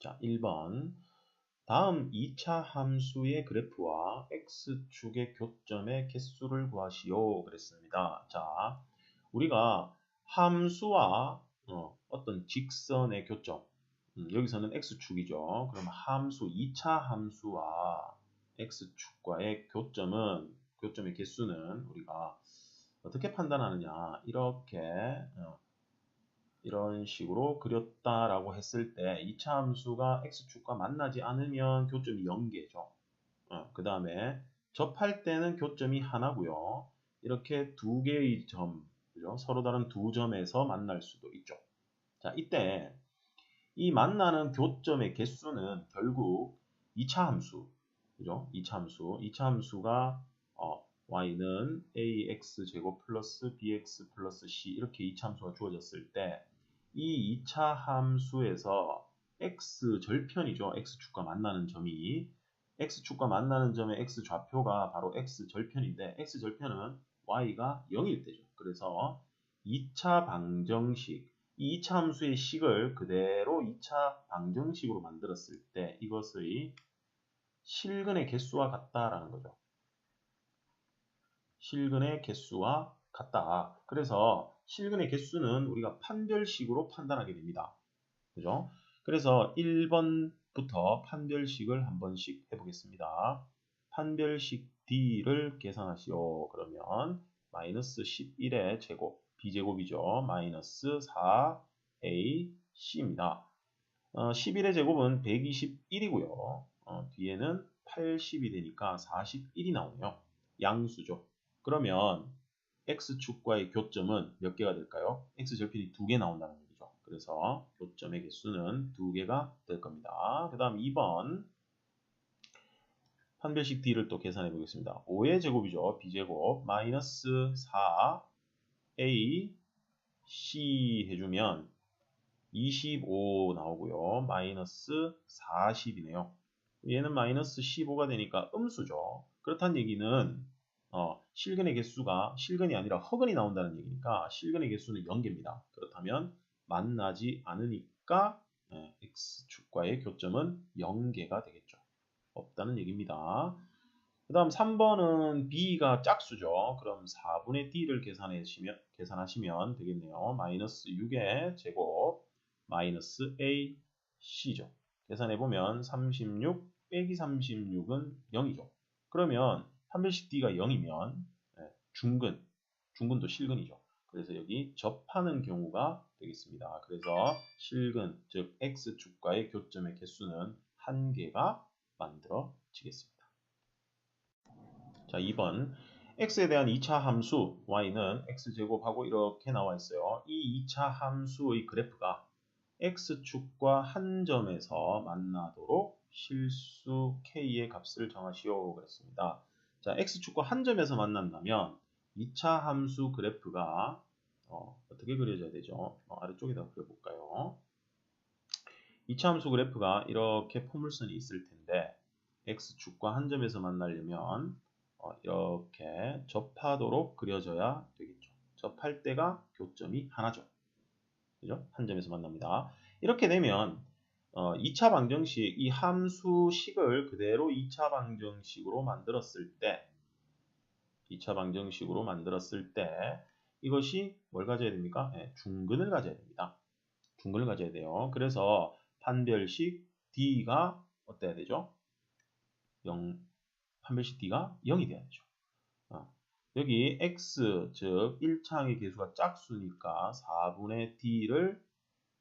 자, 1번. 다음 2차 함수의 그래프와 x축의 교점의 개수를 구하시오. 그랬습니다. 자, 우리가 함수와 어떤 직선의 교점, 여기서는 x축이죠. 그럼 함수, 2차 함수와 x축과의 교점의 개수는 우리가 어떻게 판단하느냐. 이런 식으로 그렸다라고 했을 때 2차 함수가 x축과 만나지 않으면 교점이 0개죠. 그 다음에 접할 때는 교점이 하나고요. 이렇게 두 개의 점, 그죠? 서로 다른 두 점에서 만날 수도 있죠. 자, 이때 이 만나는 교점의 개수는 결국 2차 함수, 그죠? 2차 함수가 y는 ax 제곱 플러스 bx 플러스 c 이렇게 2차 함수가 주어졌을 때 이 2차 함수에서 x절편이죠. x축과 만나는 점이 x축과 만나는 점의 x좌표가 바로 x절편인데 x절편은 y가 0일 때죠. 그래서 2차 방정식, 이 2차 함수의 식을 그대로 2차 방정식으로 만들었을 때 이것의 실근의 개수와 같다라는 거죠. 실근의 개수와 같다. 그래서 실근의 개수는 우리가 판별식으로 판단하게 됩니다. 그죠? 그래서 1번부터 판별식을 한 번씩 해보겠습니다. 판별식 D를 계산하시오. 그러면 마이너스 11의 제곱, B제곱이죠. 마이너스 4AC입니다. 11의 제곱은 121이고요. 뒤에는 80이 되니까 41이 나오네요. 양수죠. 그러면 x축과의 교점은 몇 개가 될까요? x절편이 2개 나온다는 얘기죠. 그래서 교점의 개수는 2개가 될 겁니다. 그 다음 2번 판별식 D를 또 계산해 보겠습니다. 5의 제곱이죠. B제곱 마이너스 4AC 해주면 25 나오고요. 마이너스 40이네요. 얘는 마이너스 15가 되니까 음수죠. 그렇다는 얘기는 실근의 개수가 실근이 아니라 허근이 나온다는 얘기니까 실근의 개수는 0개입니다. 그렇다면 만나지 않으니까 x축과의 교점은 0개가 되겠죠. 없다는 얘기입니다. 그 다음 3번은 b가 짝수죠. 그럼 4분의 d를 계산하시면 되겠네요. 마이너스 6의 제곱 마이너스 ac죠. 계산해보면 36 빼기 36은 0이죠. 그러면 판별식 d가 0이면 중근도 실근이죠. 그래서 여기 접하는 경우가 되겠습니다. 그래서 실근, 즉 x축과의 교점의 개수는 1개가 만들어지겠습니다. 자, 2번. x에 대한 2차 함수 y는 x제곱하고 이렇게 나와 있어요. 이 2차 함수의 그래프가 x축과 한 점에서 만나도록 실수 k의 값을 정하시오 그랬습니다. 자, x축과 한 점에서 만난다면 2차 함수 그래프가 어떻게 그려져야 되죠? 아래쪽에다 그려볼까요? 2차 함수 그래프가 이렇게 포물선이 있을 텐데 x축과 한 점에서 만나려면 이렇게 접하도록 그려져야 되겠죠. 접할 때가 교점이 하나죠. 그죠? 한 점에서 만납니다. 이렇게 되면 2차 방정식, 이 함수식을 그대로 2차 방정식으로 만들었을 때 2차 방정식으로 만들었을 때 이것이 뭘 가져야 됩니까? 중근을 가져야 됩니다. 중근을 가져야 돼요. 그래서 판별식 D가 어때야 되죠? 0, 판별식 D가 0이 돼야 되죠. 여기 x, 즉 1차항의 개수가 짝수니까 4분의 d를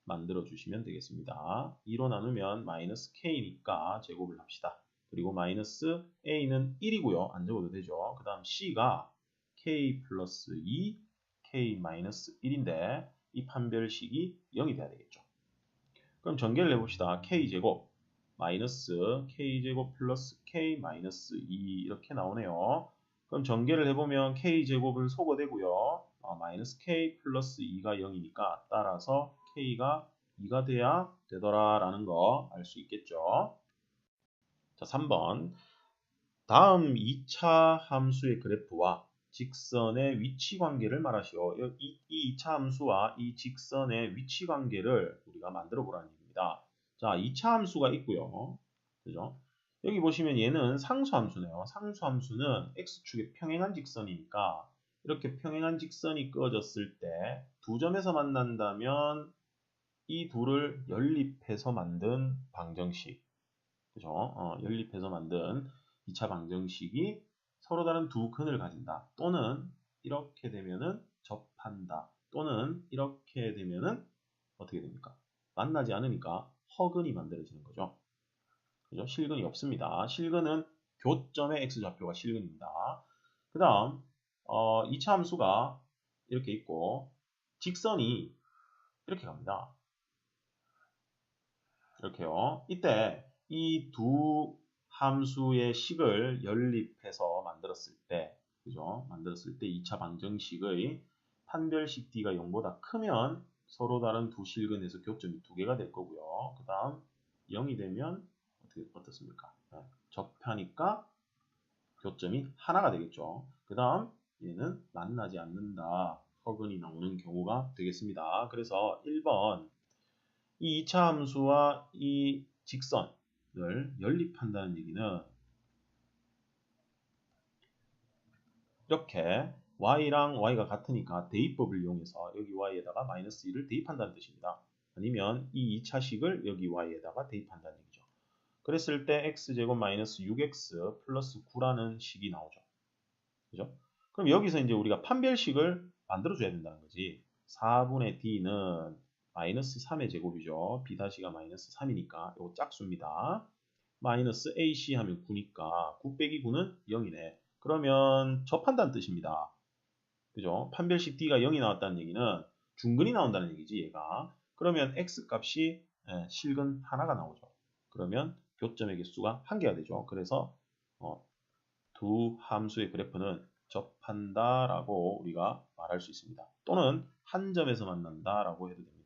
만들어 주시면 되겠습니다. 2로 나누면 마이너스 k니까 제곱을 합시다. 그리고 마이너스 a는 1이고요. 안 적어도 되죠. 그 다음 c가 k 플러스 2, k 마이너스 1인데 이 판별식이 0이 돼야 되겠죠. 그럼 전개를 해봅시다. k제곱 마이너스 k제곱 플러스 k 마이너스 2 이렇게 나오네요. 그럼 전개를 해보면 k제곱은 소거되고요. 마이너스 k 플러스 2가 0이니까 따라서 k가 2가 돼야 되더라라는 거 알 수 있겠죠. 자, 3번. 다음 2차 함수의 그래프와 직선의 위치 관계를 말하시오. 이 2차 함수와 이 직선의 위치 관계를 우리가 만들어 보라는 얘기입니다. 자, 2차 함수가 있고요. 그죠? 여기 보시면 얘는 상수함수네요. 상수함수는 x축의 평행한 직선이니까 이렇게 평행한 직선이 그어졌을 때 두 점에서 만난다면 이 둘을 연립해서 만든 방정식. 그죠? 연립해서 만든 2차 방정식이 서로 다른 두 근을 가진다. 또는 이렇게 되면은 접한다. 또는 이렇게 되면은 어떻게 됩니까? 만나지 않으니까 허근이 만들어지는 거죠. 그죠? 실근이 없습니다. 실근은 교점의 x좌표가 실근입니다. 그 다음 2차 함수가 이렇게 있고 직선이 이렇게 갑니다. 이렇게요. 이때 이 두 함수의 식을 연립해서 만들었을 때, 그죠? 만들었을 때 2차 방정식의 판별식 D가 0보다 크면 서로 다른 두 실근에서 교점이 두 개가 될 거고요. 그 다음 0이 되면 어떻습니까? 네, 접하니까 교점이 하나가 되겠죠. 그 다음 얘는 만나지 않는다. 허근이 나오는 경우가 되겠습니다. 그래서 1번 이 2차 함수와 이 직선을 연립한다는 얘기는 이렇게 y랑 y가 같으니까 대입법을 이용해서 여기 y에다가 마이너스 1을 대입한다는 뜻입니다. 아니면 이 2차식을 여기 y에다가 대입한다는 얘기죠. 그랬을 때 x제곱 마이너스 6x 플러스 9라는 식이 나오죠. 그죠? 그럼 여기서 이제 우리가 판별식을 만들어줘야 된다는 거지. 4분의 d는 마이너스 3의 제곱이죠. b-가 마이너스 3이니까 이거 짝수입니다. 마이너스 ac 하면 9니까 9 빼기 9는 0이네. 그러면 접한다는 뜻입니다. 그죠? 판별식 d가 0이 나왔다는 얘기는 중근이 나온다는 얘기지 얘가. 그러면 x 값이 실근 하나가 나오죠. 그러면 교점의 개수가 한 개가 되죠. 그래서 두 함수의 그래프는 접한다라고 우리가 말할 수 있습니다. 또는 한 점에서 만난다라고 해도 됩니다.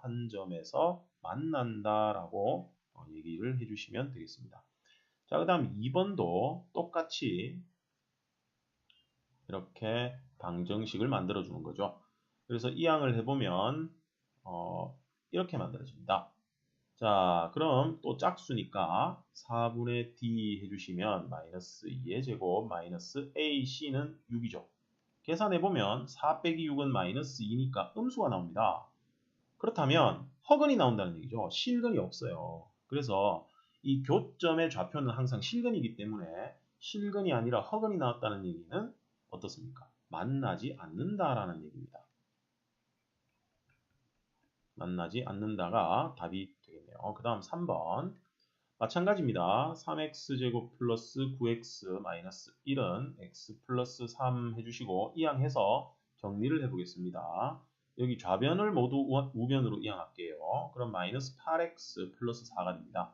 한 점에서 만난다라고 얘기를 해주시면 되겠습니다. 자, 그 다음 2번도 똑같이 이렇게 방정식을 만들어 주는 거죠. 그래서 이 항을 해보면 이렇게 만들어집니다. 자, 그럼 또 짝수니까 4분의 d 해주시면 마이너스 2의 제곱 마이너스 ac는 6이죠. 계산해보면 4 빼기 6은 마이너스 2니까 음수가 나옵니다. 그렇다면 허근이 나온다는 얘기죠. 실근이 없어요. 그래서 이 교점의 좌표는 항상 실근이기 때문에 실근이 아니라 허근이 나왔다는 얘기는 어떻습니까? 만나지 않는다라는 얘기입니다. 만나지 않는다가 답이 되겠네요. 그 다음 3번 마찬가지입니다. 3x제곱 플러스 9x 마이너스 1은 x 플러스 3 해주시고 이항해서 정리를 해보겠습니다. 여기 좌변을 모두 우변으로 이항할게요. 그럼 마이너스 8x 플러스 4가 됩니다.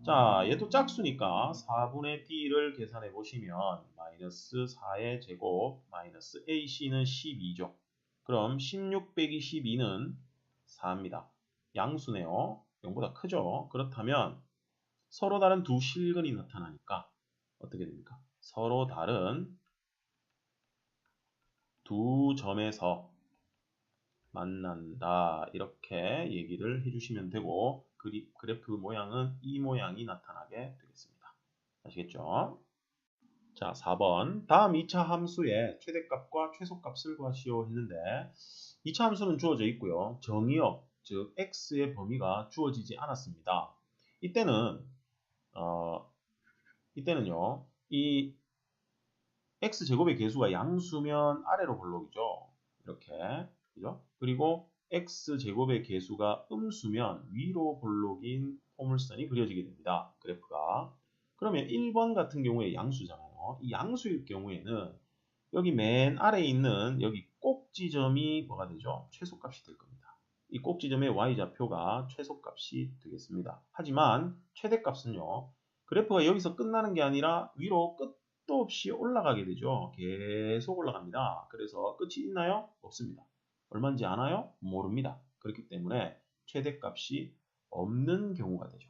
자, 얘도 짝수니까 4분의 d를 계산해 보시면 마이너스 4의 제곱 마이너스 ac는 12죠. 그럼 16 빼기 12는 4입니다. 양수네요. 0보다 크죠. 그렇다면 서로 다른 두 실근이 나타나니까 어떻게 됩니까? 서로 다른 두 점에서 만난다 이렇게 얘기를 해주시면 되고 그래프 모양은 이 모양이 나타나게 되겠습니다. 아시겠죠? 자, 4번 다음 2차 함수의 최대값과 최소값을 구하시오 했는데 2차 함수는 주어져 있고요. 정의역, 즉 x의 범위가 주어지지 않았습니다. 이때는요. 이 x제곱의 계수가 양수면 아래로 볼록이죠. 이렇게. 그죠? 그리고 x제곱의 계수가 음수면 위로 볼록인 포물선이 그려지게 됩니다. 그래프가. 그러면 1번 같은 경우에 양수잖아요. 이 양수일 경우에는 여기 맨 아래에 있는 여기 꼭지점이 뭐가 되죠? 최소값이 될 겁니다. 이 꼭지점의 y좌표가 최소값이 되겠습니다. 하지만 최대값은요. 그래프가 여기서 끝나는 게 아니라 위로 끝도 없이 올라가게 되죠. 계속 올라갑니다. 그래서 끝이 있나요? 없습니다. 얼마인지 아나요? 모릅니다. 그렇기 때문에 최대값이 없는 경우가 되죠.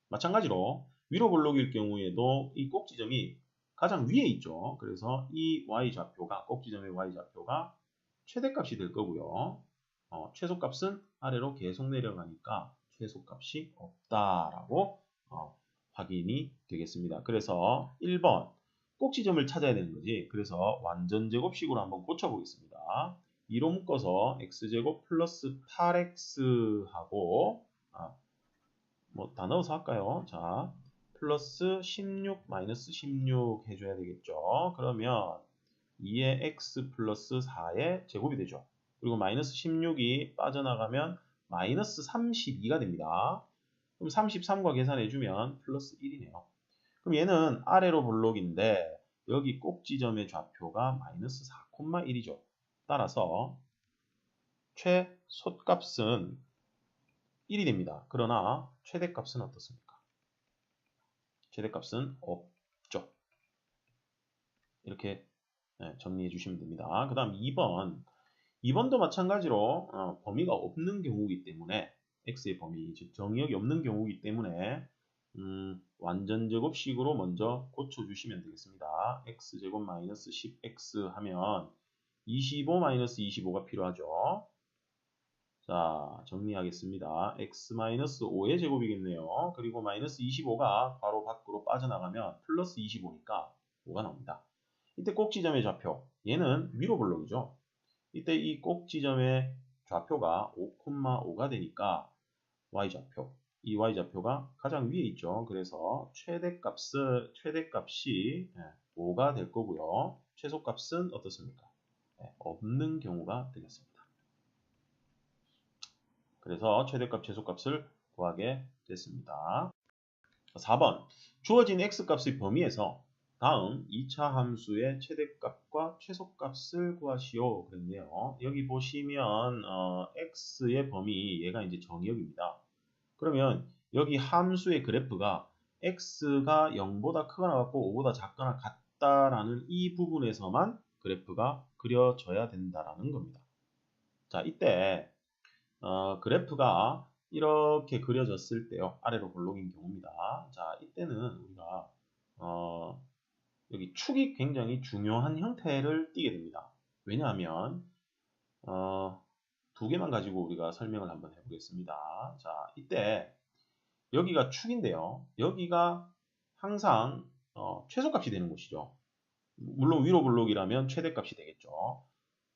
마찬가지로 위로 볼록일 경우에도 이 꼭지점이 가장 위에 있죠. 그래서 이 y좌표가 꼭지점의 y좌표가 최대값이 될 거고요. 최소값은 아래로 계속 내려가니까 최소값이 없다라고 확인이 되겠습니다. 그래서 1번 꼭지점을 찾아야 되는 거지. 그래서 완전제곱식으로 한번 고쳐보겠습니다. 2로 묶어서 x제곱 플러스 8x하고 뭐 다 넣어서 할까요? 자, 플러스 16 마이너스 16 해줘야 되겠죠. 그러면 2의 x 플러스 4의 제곱이 되죠. 그리고 마이너스 16이 빠져나가면 마이너스 32가 됩니다. 그럼 33과 계산해주면 플러스 1이네요. 그럼 얘는 아래로 볼록인데 여기 꼭지점의 좌표가 마이너스 4,1이죠. 따라서 최소값은 1이 됩니다. 그러나 최대값은 어떻습니까? 최대값은 없죠. 이렇게 정리해 주시면 됩니다. 그 다음 2번. 2번도 마찬가지로 범위가 없는 경우이기 때문에 x의 범위, 즉 정의역이 없는 경우이기 때문에 완전제곱식으로 먼저 고쳐주시면 되겠습니다. x제곱 마이너스 10x 하면 25 마이너스 25가 필요하죠. 자, 정리하겠습니다. x 마이너스 5의 제곱이겠네요. 그리고 마이너스 25가 바로 밖으로 빠져나가면 플러스 25니까 5가 나옵니다. 이때 꼭지점의 좌표, 얘는 위로 볼록이죠. 이때 이 꼭지점의 좌표가 5,5가 되니까 y좌표, 이 y좌표가 가장 위에 있죠. 그래서 최대값이 5가 될 거고요. 최소값은 어떻습니까? 없는 경우가 되겠습니다. 그래서 최대값, 최소값을 구하게 됐습니다. 4번, 주어진 x값의 범위에서 다음 2차 함수의 최대값과 최소값을 구하시오 그랬네요. 여기 보시면 x의 범위, 얘가 이제 정의역입니다. 그러면 여기 함수의 그래프가 x가 0보다 크거나 같고 5보다 작거나 같다라는 이 부분에서만 그래프가 그려져야 된다라는 겁니다. 자, 이때 그래프가 이렇게 그려졌을 때요. 아래로 볼록인 경우입니다. 자, 이때는 우리가 여기 축이 굉장히 중요한 형태를 띠게 됩니다. 왜냐하면 두 개만 가지고 우리가 설명을 한번 해보겠습니다. 자, 이때 여기가 축인데요. 여기가 항상 최소값이 되는 곳이죠. 물론 위로 볼록이라면 최대값이 되겠죠.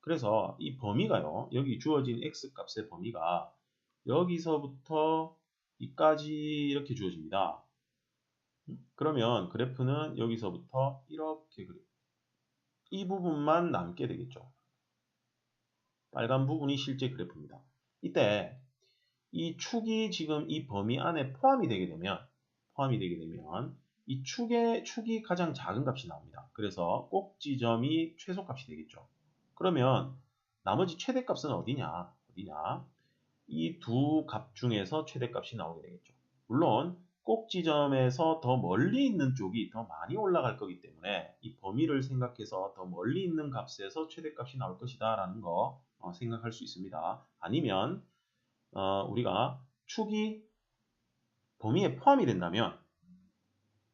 그래서 이 범위가요. 여기 주어진 x값의 범위가 여기서부터 이까지 이렇게 주어집니다. 그러면 그래프는 여기서부터 이렇게 그려요. 이 부분만 남게 되겠죠. 빨간 부분이 실제 그래프입니다. 이때 이 축이 지금 이 범위 안에 포함이 되게 되면 이 축이 가장 작은 값이 나옵니다. 그래서 꼭지점이 최소값이 되겠죠. 그러면 나머지 최대값은 어디냐? 이 두 값 중에서 최대값이 나오게 되겠죠. 물론 꼭지점에서 더 멀리 있는 쪽이 더 많이 올라갈 거기 때문에 이 범위를 생각해서 더 멀리 있는 값에서 최대값이 나올 것이다 라는 거 생각할 수 있습니다. 아니면 우리가 축이 범위에 포함이 된다면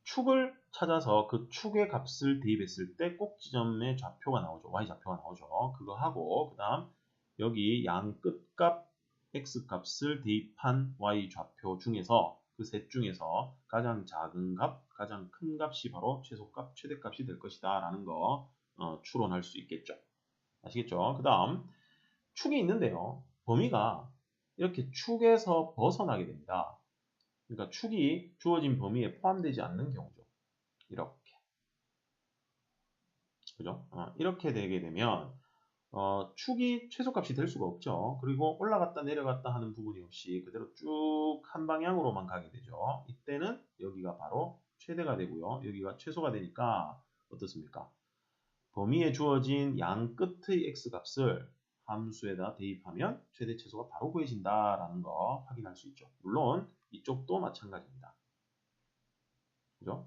축을 찾아서 그 축의 값을 대입했을 때 꼭지점의 좌표가 나오죠. y좌표가 나오죠. 그거 하고 그 다음 여기 양 끝값 x값을 대입한 y좌표 중에서 그 셋 중에서 가장 작은 값, 가장 큰 값이 바로 최소값, 최대값이 될 것이다 라는 거 추론할 수 있겠죠. 아시겠죠? 그 다음 축이 있는데요. 범위가 이렇게 축에서 벗어나게 됩니다. 그러니까 축이 주어진 범위에 포함되지 않는 경우죠. 이렇게. 그죠? 이렇게 되게 되면 축이 최소값이 될 수가 없죠. 그리고 올라갔다 내려갔다 하는 부분이 없이 그대로 쭉 한 방향으로만 가게 되죠. 이때는 여기가 바로 최대가 되고요. 여기가 최소가 되니까 어떻습니까? 범위에 주어진 양 끝의 x값을 함수에다 대입하면 최대 최소가 바로 구해진다라는 거 확인할 수 있죠. 물론 이쪽도 마찬가지입니다. 그죠?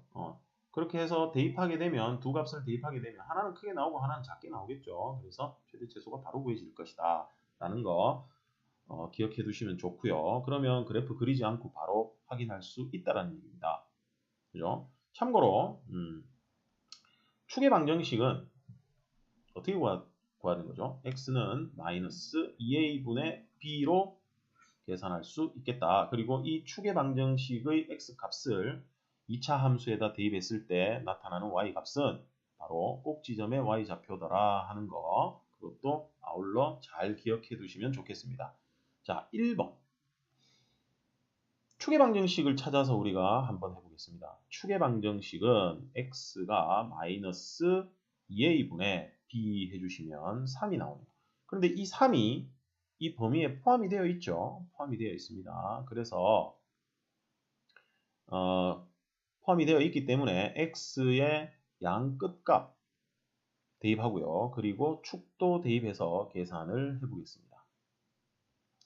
그렇게 해서 대입하게 되면 두 값을 대입하게 되면 하나는 크게 나오고 하나는 작게 나오겠죠. 그래서 최대 최소가 바로 구해질 것이다 라는 거 기억해 두시면 좋고요. 그러면 그래프 그리지 않고 바로 확인할 수 있다는 얘기입니다. 그죠? 참고로 축의 방정식은 어떻게 구하는 거죠? x는 마이너스 2a분의 b로 계산할 수 있겠다. 그리고 이 축의 방정식의 x 값을 2차 함수에다 대입했을 때 나타나는 y 값은 바로 꼭 지점의 y 좌표더라 하는 거, 그것도 아울러 잘 기억해 두시면 좋겠습니다. 자, 1번. 축의 방정식을 찾아서 우리가 한번 해보겠습니다. 축의 방정식은 x가 마이너스 2a분의 b 해주시면 3이 나옵니다. 그런데 이 3이 이 범위에 포함이 되어 있죠. 포함이 되어 있습니다. 그래서 포함이 되어 있기 때문에 x의 양 끝값 대입하고요. 그리고 축도 대입해서 계산을 해보겠습니다.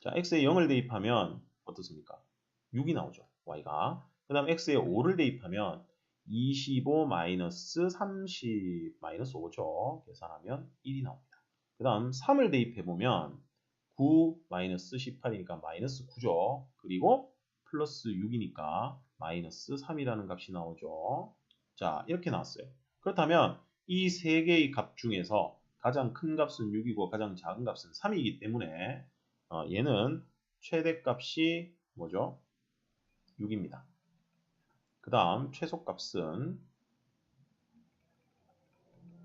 자, x에 0을 대입하면 어떻습니까? 6이 나오죠. y가. 그 다음 x에 5를 대입하면 25 마이너스 30 마이너스 5죠. 계산하면 1이 나옵니다. 그 다음 3을 대입해보면 9 마이너스 18이니까 마이너스 9죠. 그리고 플러스 6이니까 마이너스 3이라는 값이 나오죠. 자, 이렇게 나왔어요. 그렇다면 이 세 개의 값 중에서 가장 큰 값은 6이고 가장 작은 값은 3이기 때문에 얘는 최대값이 뭐죠? 6입니다. 그 다음 최소값은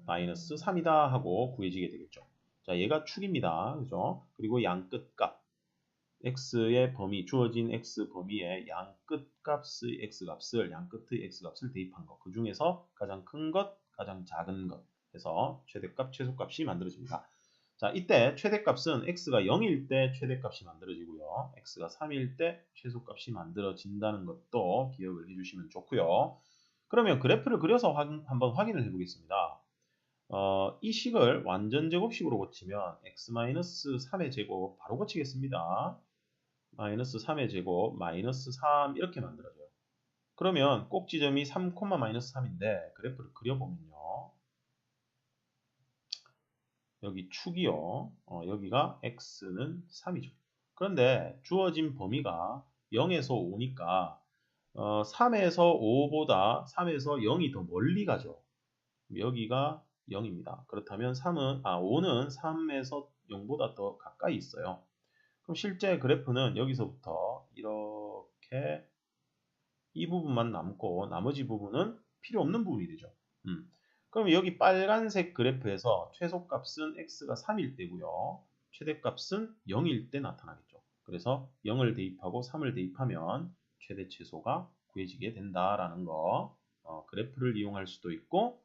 마이너스 3이다 하고 구해지게 되겠죠. 자, 얘가 축입니다. 그죠? 그리고 양 끝값. x의 범위, 주어진 x 범위의 양 끝값의 x값을, 양 끝의 x값을 대입한 것. 그 중에서 가장 큰 것, 가장 작은 것 해서 최대값, 최소값이 만들어집니다. 자, 이때 최대값은 x가 0일 때 최대값이 만들어지고요. x가 3일 때 최소값이 만들어진다는 것도 기억을 해주시면 좋고요. 그러면 그래프를 그려서 한번 확인을 해보겠습니다. 이 식을 완전 제곱식으로 고치면 x-3의 제곱 바로 고치겠습니다. 마이너스 3의 제곱 마이너스 3 이렇게 만들어져요. 그러면 꼭 지점이 3, 마이너스 3인데 그래프를 그려보면요. 여기 축이요. 여기가 x는 3이죠. 그런데 주어진 범위가 0에서 5니까 3에서 5보다 3에서 0이 더 멀리 가죠. 여기가 0입니다. 그렇다면 5는 3에서 0보다 더 가까이 있어요. 그럼 실제 그래프는 여기서부터 이렇게 이 부분만 남고 나머지 부분은 필요 없는 부분이 되죠. 그럼 여기 빨간색 그래프에서 최소값은 x가 3일 때고요. 최대값은 0일 때 나타나겠죠. 그래서 0을 대입하고 3을 대입하면 최대 최소가 구해지게 된다라는 거. 그래프를 이용할 수도 있고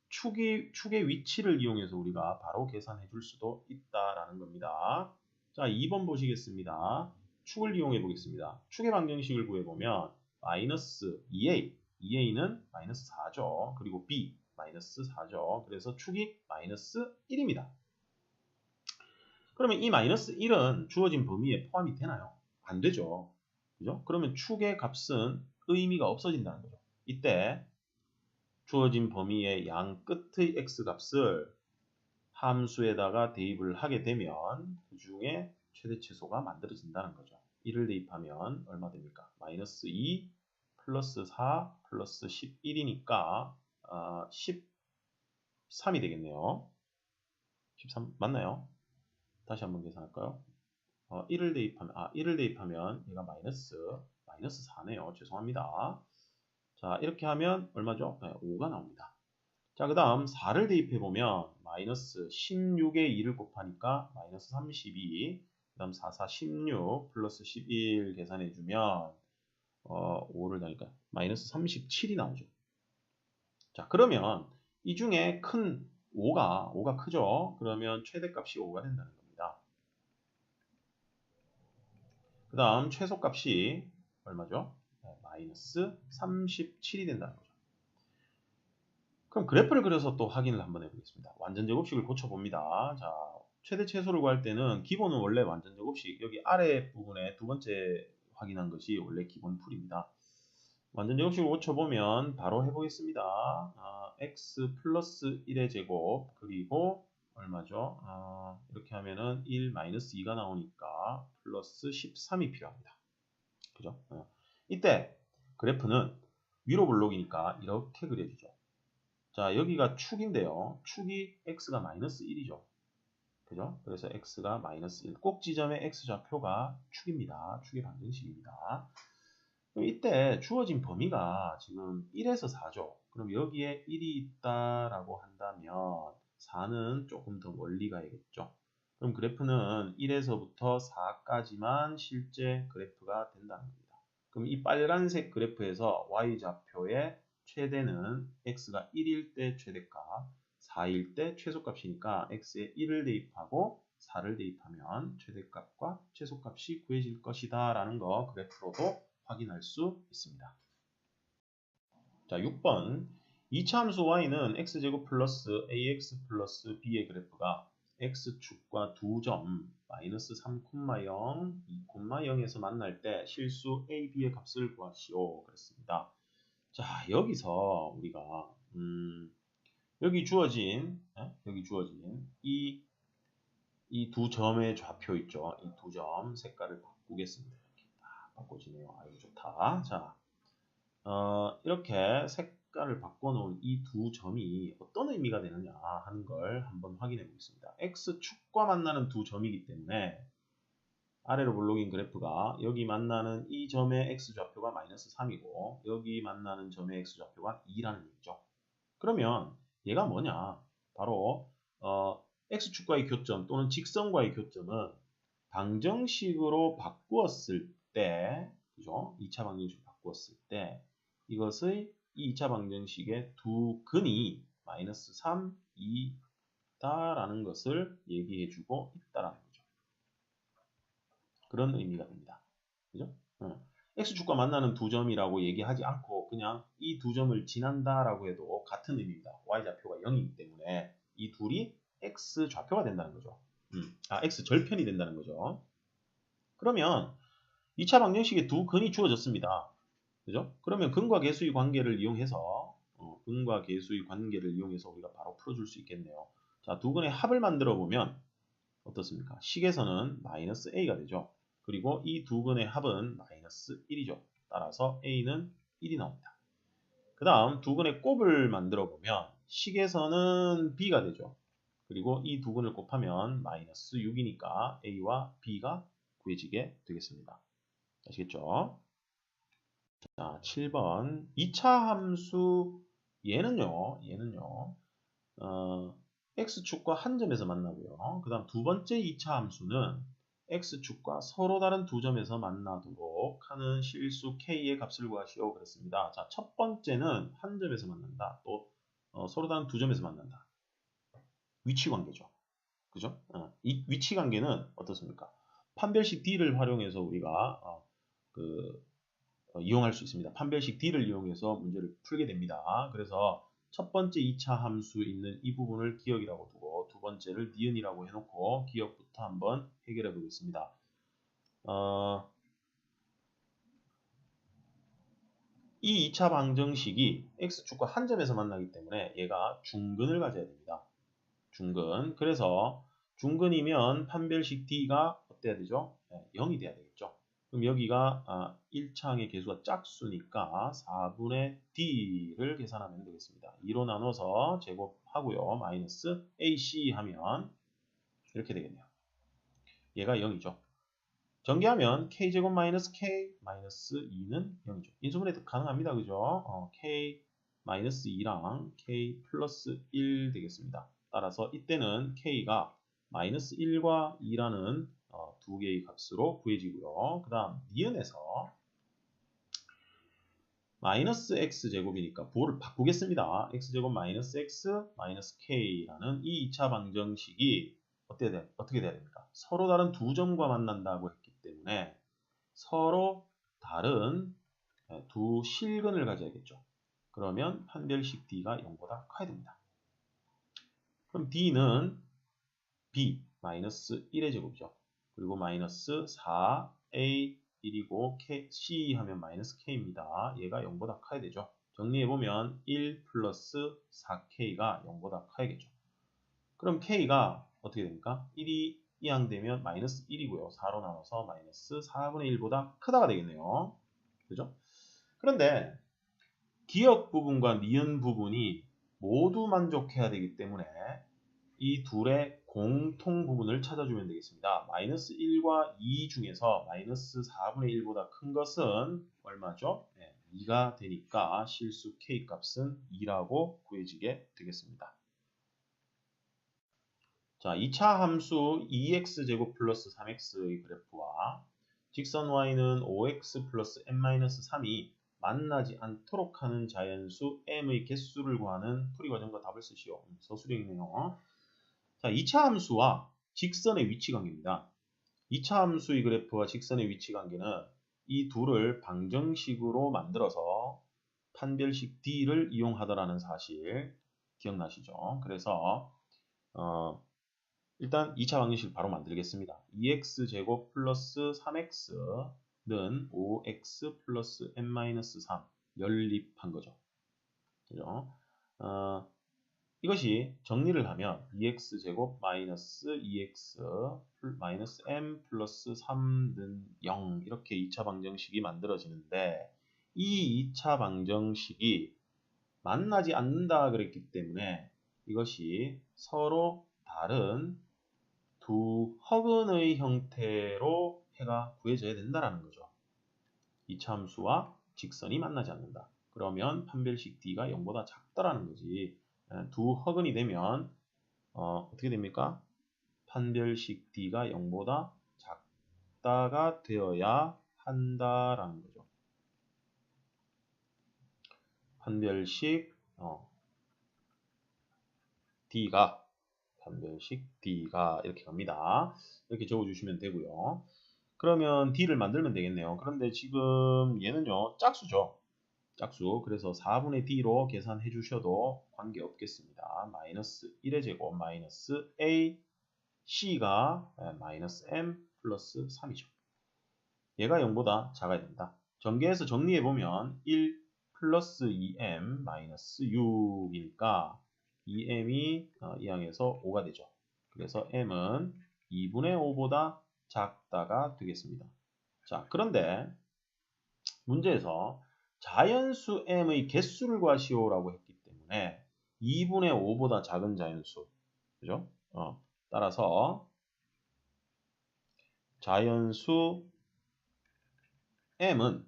축의 위치를 이용해서 우리가 바로 계산해 줄 수도 있다라는 겁니다. 자, 2번 보시겠습니다. 축을 이용해 보겠습니다. 축의 방정식을 구해보면 마이너스 2a, 2a는 마이너스 4죠. 그리고 b, 마이너스 4죠. 그래서 축이 마이너스 1입니다. 그러면 이 마이너스 1은 주어진 범위에 포함이 되나요? 안 되죠. 그죠? 그러면 축의 값은 의미가 없어진다는 거죠. 이때 주어진 범위의 양 끝의 x값을 함수에다가 대입을 하게 되면 그 중에 최대 최소가 만들어진다는 거죠. 1을 대입하면 얼마 됩니까? 마이너스 2 플러스 4 플러스 11이니까 13이 되겠네요. 13 맞나요? 다시 한번 계산할까요? 1을 대입하면 얘가 마이너스 4네요. 죄송합니다. 자, 이렇게 하면 얼마죠? 네, 5가 나옵니다. 자, 그 다음 4를 대입해보면 마이너스 16에 2를 곱하니까 마이너스 32, 그 다음 4, 4, 16 플러스 11 계산해주면 5를 더하니까 마이너스 37이 나오죠. 자, 그러면 이 중에 큰 5가 크죠? 그러면 최대값이 5가 된다는 겁니다. 그 다음 최소값이 얼마죠? 네, 마이너스 37이 된다는 거죠. 그럼 그래프를 그려서 또 확인을 한번 해보겠습니다. 완전 제곱식을 고쳐봅니다. 자, 최대 최소를 구할 때는 기본은 원래 완전 제곱식, 여기 아래 부분에 두 번째 확인한 것이 원래 기본 풀입니다. 완전 제곱식을 고쳐보면 바로 해보겠습니다. x 플러스 1의 제곱 그리고 얼마죠? 이렇게 하면은 1 마이너스 2가 나오니까 플러스 13이 필요합니다. 그죠? 이때 그래프는 위로 블록이니까 이렇게 그려지죠. 자, 여기가 축인데요. 축이 x가 마이너스 1이죠. 그죠? 그래서 x가 마이너스 1. 꼭 지점의 x좌표가 축입니다. 축의 방정식입니다. 그럼 이때 주어진 범위가 지금 1에서 4죠. 그럼 여기에 1이 있다라고 한다면 4는 조금 더 멀리 가야겠죠. 그럼 그래프는 1에서부터 4까지만 실제 그래프가 된다는 겁니다. 그럼 이 빨간색 그래프에서 y좌표의 최대는 x가 1일 때 최대값, 4일 때 최소값이니까 x에 1을 대입하고 4를 대입하면 최대값과 최소값이 구해질 것이다 라는 거 그래프로도 확인할 수 있습니다. 자, 6번 2차 함수 y는 x제곱 플러스 ax 플러스 b의 그래프가 x축과 두 점 마이너스 3,0, 2,0에서 만날 때 실수 a, b의 값을 구하시오 그랬습니다. 자, 여기서 우리가 여기 주어진 이 두 점의 좌표 있죠. 이 두 점 색깔을 바꾸겠습니다. 이렇게 딱 바꿔지네요. 아이고 좋다. 자, 이렇게 색깔을 바꿔놓은 이 두 점이 어떤 의미가 되느냐 하는 걸 한번 확인해 보겠습니다. x축과 만나는 두 점이기 때문에 아래로 블록인 그래프가 여기 만나는 이 점의 x좌표가 마이너스 3이고 여기 만나는 점의 x좌표가 2라는 얘기죠. 그러면 얘가 뭐냐? 바로 x축과의 교점 또는 직선과의 교점은 방정식으로 바꾸었을 때, 그죠? 2차 방정식으로 바꾸었을 때 이것의 이 2차 방정식의 두 근이 마이너스 3, 2다라는 것을 얘기해주고 있다라는 거죠. 그런 의미가 됩니다. 그죠? x축과 만나는 두 점이라고 얘기하지 않고 그냥 이 두 점을 지난다라고 해도 같은 의미입니다. y좌표가 0이기 때문에 이 둘이 x좌표가 된다는 거죠. x절편이 된다는 거죠. 그러면 2차 방정식에 두 근이 주어졌습니다. 그죠? 그러면 근과 계수의 관계를 이용해서 우리가 바로 풀어줄 수 있겠네요. 자, 두 근의 합을 만들어 보면 어떻습니까? 식에서는 마이너스 a가 되죠. 그리고 이 두 근의 합은 마이너스 1이죠. 따라서 a는 1이 나옵니다. 그 다음 두 근의 곱을 만들어 보면 식에서는 b가 되죠. 그리고 이 두 근을 곱하면 마이너스 6이니까 a와 b가 구해지게 되겠습니다. 아시겠죠? 자, 7번 2차 함수 얘는요 x축과 한 점에서 만나고요. 그 다음 두 번째 2차 함수는 x축과 서로 다른 두 점에서 만나도록 하는 실수 k의 값을 구하시오 그랬습니다. 자, 첫 번째는 한 점에서 만난다. 또 서로 다른 두 점에서 만난다. 위치 관계죠. 그죠? 이 위치 관계는 어떻습니까? 판별식 D를 활용해서 우리가 이용할 수 있습니다. 판별식 D를 이용해서 문제를 풀게 됩니다. 그래서 첫 번째 2차 함수 있는 이 부분을 기억이라고 두고 두 번째를 니은이라고 해놓고 기억부터 한번 해결해 보겠습니다. 이 2차 방정식이 x축과 한 점에서 만나기 때문에 얘가 중근을 가져야 됩니다. 중근. 그래서 중근이면 판별식 D가 어때야 되죠? 0이 돼야 되겠죠. 그럼 여기가 1차항의 개수가 짝수니까 4분의 D를 계산하면 되겠습니다. 2로 나눠서 제곱하고요. 마이너스 AC 하면 이렇게 되겠네요. 얘가 0이죠. 전개하면 K제곱 마이너스 K 마이너스 2는 0이죠. 인수분해 가능합니다. 그죠? K 마이너스 2랑 K 플러스 1 되겠습니다. 따라서 이때는 K가 마이너스 1과 2라는 두 개의 값으로 구해지고요. 그 다음 니은에서 마이너스 x제곱이니까 부호를 바꾸겠습니다. x제곱 마이너스 x 마이너스 k라는 이 2차 방정식이 어떻게 돼야 됩니까? 서로 다른 두 점과 만난다고 했기 때문에 서로 다른 두 실근을 가져야겠죠. 그러면 판별식 D가 0보다 커야 됩니다. 그럼 D는 B 마이너스 1의 제곱이죠. 그리고 마이너스 4A 1이고 C 하면 마이너스 K입니다. 얘가 0보다 커야 되죠. 정리해보면 1 플러스 4K가 0보다 커야겠죠. 그럼 K가 어떻게 됩니까? 1이 이항되면 마이너스 1이고요. 4로 나눠서 마이너스 4분의 1보다 크다가 되겠네요. 그죠? 그런데 기역 부분과 니은 부분이 모두 만족해야 되기 때문에 이 둘의 공통 부분을 찾아주면 되겠습니다. 마이너스 1과 2 중에서 마이너스 4분의 1보다 큰 것은 얼마죠? 네, 2가 되니까 실수 k 값은 2라고 구해지게 되겠습니다. 자, 2차 함수 2x제곱 플러스 3x의 그래프와 직선 y는 5x 플러스 n-3이 만나지 않도록 하는 자연수 m의 개수를 구하는 풀이 과정과 답을 쓰시오. 서술형이네요. 자, 2차 함수와 직선의 위치 관계입니다. 2차 함수의 그래프와 직선의 위치 관계는 이 둘을 방정식으로 만들어서 판별식 D를 이용하더라는 사실 기억나시죠? 그래서 일단 2차 방정식을 바로 만들겠습니다. 2x제곱 플러스 3x는 5x 플러스 n-3 연립한 거죠. 그죠? 이것이 정리를 하면 2x제곱 마이너스 2x 마이너스 m 플러스 3는 0 이렇게 2차 방정식이 만들어지는데 이 2차 방정식이 만나지 않는다 그랬기 때문에 이것이 서로 다른 두 허근의 형태로 해가 구해져야 된다는 거죠. 2차 함수와 직선이 만나지 않는다. 그러면 판별식 D가 0보다 작다라는 거지. 두 허근이 되면 어떻게 됩니까? 판별식 D가 0보다 작다가 되어야 한다라는 거죠. 판별식 D가 이렇게 갑니다. 이렇게 적어주시면 되고요. 그러면 D를 만들면 되겠네요. 그런데 지금 얘는요 짝수죠. 짝수. 그래서 4분의 D로 계산해 주셔도 관계없겠습니다. 마이너스 1의 제곱 마이너스 A C가 마이너스 M 플러스 3이죠. 얘가 0보다 작아야 된다. 전개해서 정리해보면 1 플러스 2M 마이너스 6이니까 2M이 이 항에서 5가 되죠. 그래서 M은 2분의 5보다 작다가 되겠습니다. 자, 그런데 문제에서 자연수 m의 개수를 구하시오라고 했기 때문에 2분의 5보다 작은 자연수, 그죠? 따라서 자연수 m은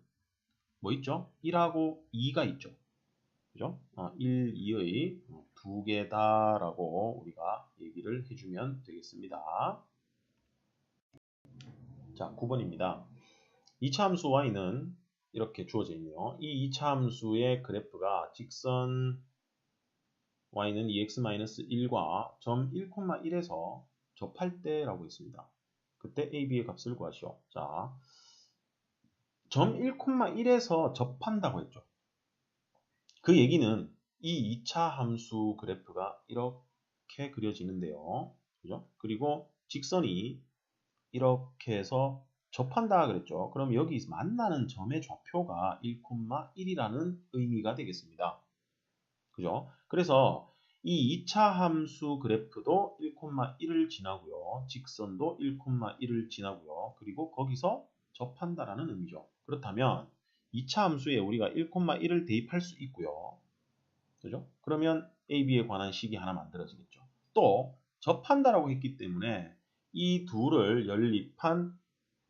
뭐 있죠? 1하고 2가 있죠. 그죠? 1, 2의 두 개다라고 우리가 얘기를 해주면 되겠습니다. 자, 9번입니다. 2차 함수 y는 이렇게 주어져 있네요. 이 2차 함수의 그래프가 직선 y는 2x-1과 점 1,1에서 접할 때라고 했습니다. 그때 a, b의 값을 구하시오. 자, 점 1,1에서 접한다고 했죠. 그 얘기는 이 2차 함수 그래프가 이렇게 그려지는데요. 그죠? 그리고 직선이 이렇게 해서 접한다 그랬죠. 그럼 여기 만나는 점의 좌표가 1,1이라는 의미가 되겠습니다. 그죠? 그래서 이 2차 함수 그래프도 1,1을 지나고요. 직선도 1,1을 지나고요. 그리고 거기서 접한다라는 의미죠. 그렇다면 2차 함수에 우리가 1,1을 대입할 수 있고요. 그죠? 그러면 A, B에 관한 식이 하나 만들어지겠죠. 또 접한다라고 했기 때문에 이 둘을 연립한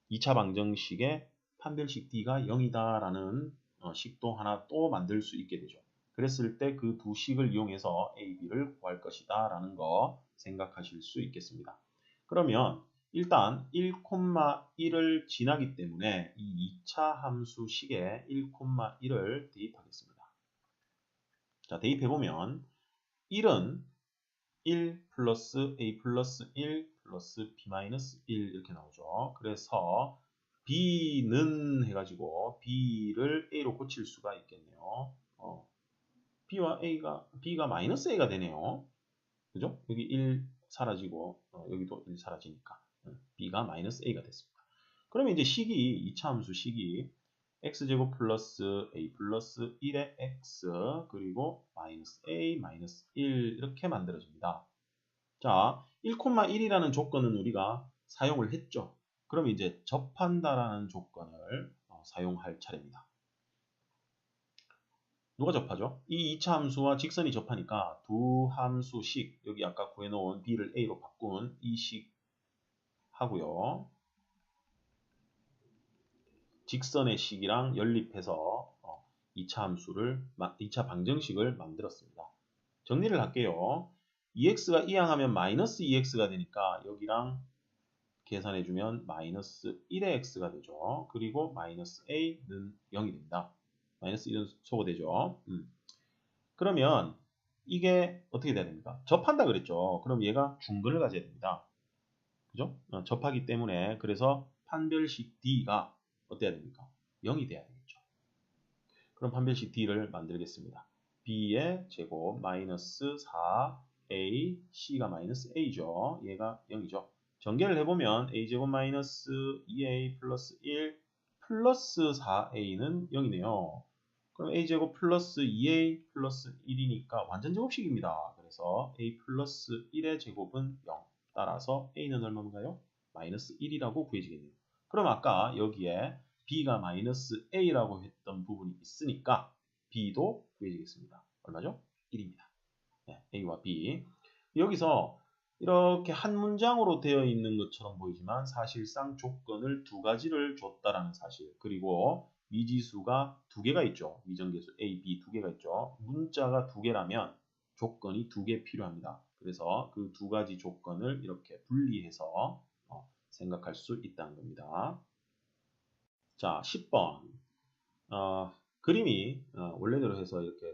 2차 방정식의 판별식 D가 0이다라는 식도 하나 또 만들 수 있게 되죠. 그랬을 때 그 두 식을 이용해서 A, B를 구할 것이다 라는 거 생각하실 수 있겠습니다. 그러면 일단 1,1을 지나기 때문에 이 2차 함수 식에 1,1을 대입하겠습니다. 자, 대입해보면 1은 1 플러스 A 플러스 1 플러스 B 마이너스 1 이렇게 나오죠. 그래서 B는 해가지고 B를 A로 고칠 수가 있겠네요. B가 마이너스 A가 되네요. 그죠? 여기 1 사라지고 여기도 1 사라지니까 B가 마이너스 A가 됐습니다. 그러면 이제 식이 2차 함수 식이 x제곱 플러스 a 플러스 1의 x 그리고 마이너스 a 마이너스 1 이렇게 만들어집니다. 자, 1,1이라는 조건은 우리가 사용을 했죠. 그럼 이제 접한다라는 조건을 사용할 차례입니다. 누가 접하죠? 이 2차 함수와 직선이 접하니까 두 함수식, 여기 아까 구해놓은 b를 a로 바꾼 이 식 하고요. 직선의 식이랑 연립해서 2차 함수를, 2차 방정식을 만들었습니다. 정리를 할게요. 2x가 이항하면 마이너스 2x가 되니까 여기랑 계산해주면 마이너스 1의 x가 되죠. 그리고 마이너스 a는 0이 됩니다. 마이너스 1은 소거되죠. 그러면 이게 어떻게 돼야 됩니까? 접한다 그랬죠. 그럼 얘가 중근을 가져야 됩니다. 그죠? 접하기 때문에 그래서 판별식 D가 어때야 됩니까? 0이 돼야 되겠죠. 그럼 판별식 D를 만들겠습니다. B의 제곱 마이너스 4A, C가 마이너스 A죠. 얘가 0이죠. 전개를 해보면 A제곱 마이너스 2A 플러스 1 플러스 4A는 0이네요. 그럼 A제곱 플러스 2A 플러스 1이니까 완전제곱식입니다. 그래서 A 플러스 1의 제곱은 0. 따라서 A는 얼마인가요? 마이너스 1이라고 구해지겠네요. 그럼 아까 여기에 B가 마이너스 A라고 했던 부분이 있으니까 B도 구해지겠습니다. 얼마죠? 1입니다. 네, A와 B. 여기서 이렇게 한 문장으로 되어 있는 것처럼 보이지만 사실상 조건을 두 가지를 줬다라는 사실. 그리고 미지수가 두 개가 있죠. 미정계수 A, B 두 개가 있죠. 문자가 두 개라면 조건이 두 개 필요합니다. 그래서 그 두 가지 조건을 이렇게 분리해서 생각할 수 있다는 겁니다. 자, 10번. 그림이 원래대로 해서 이렇게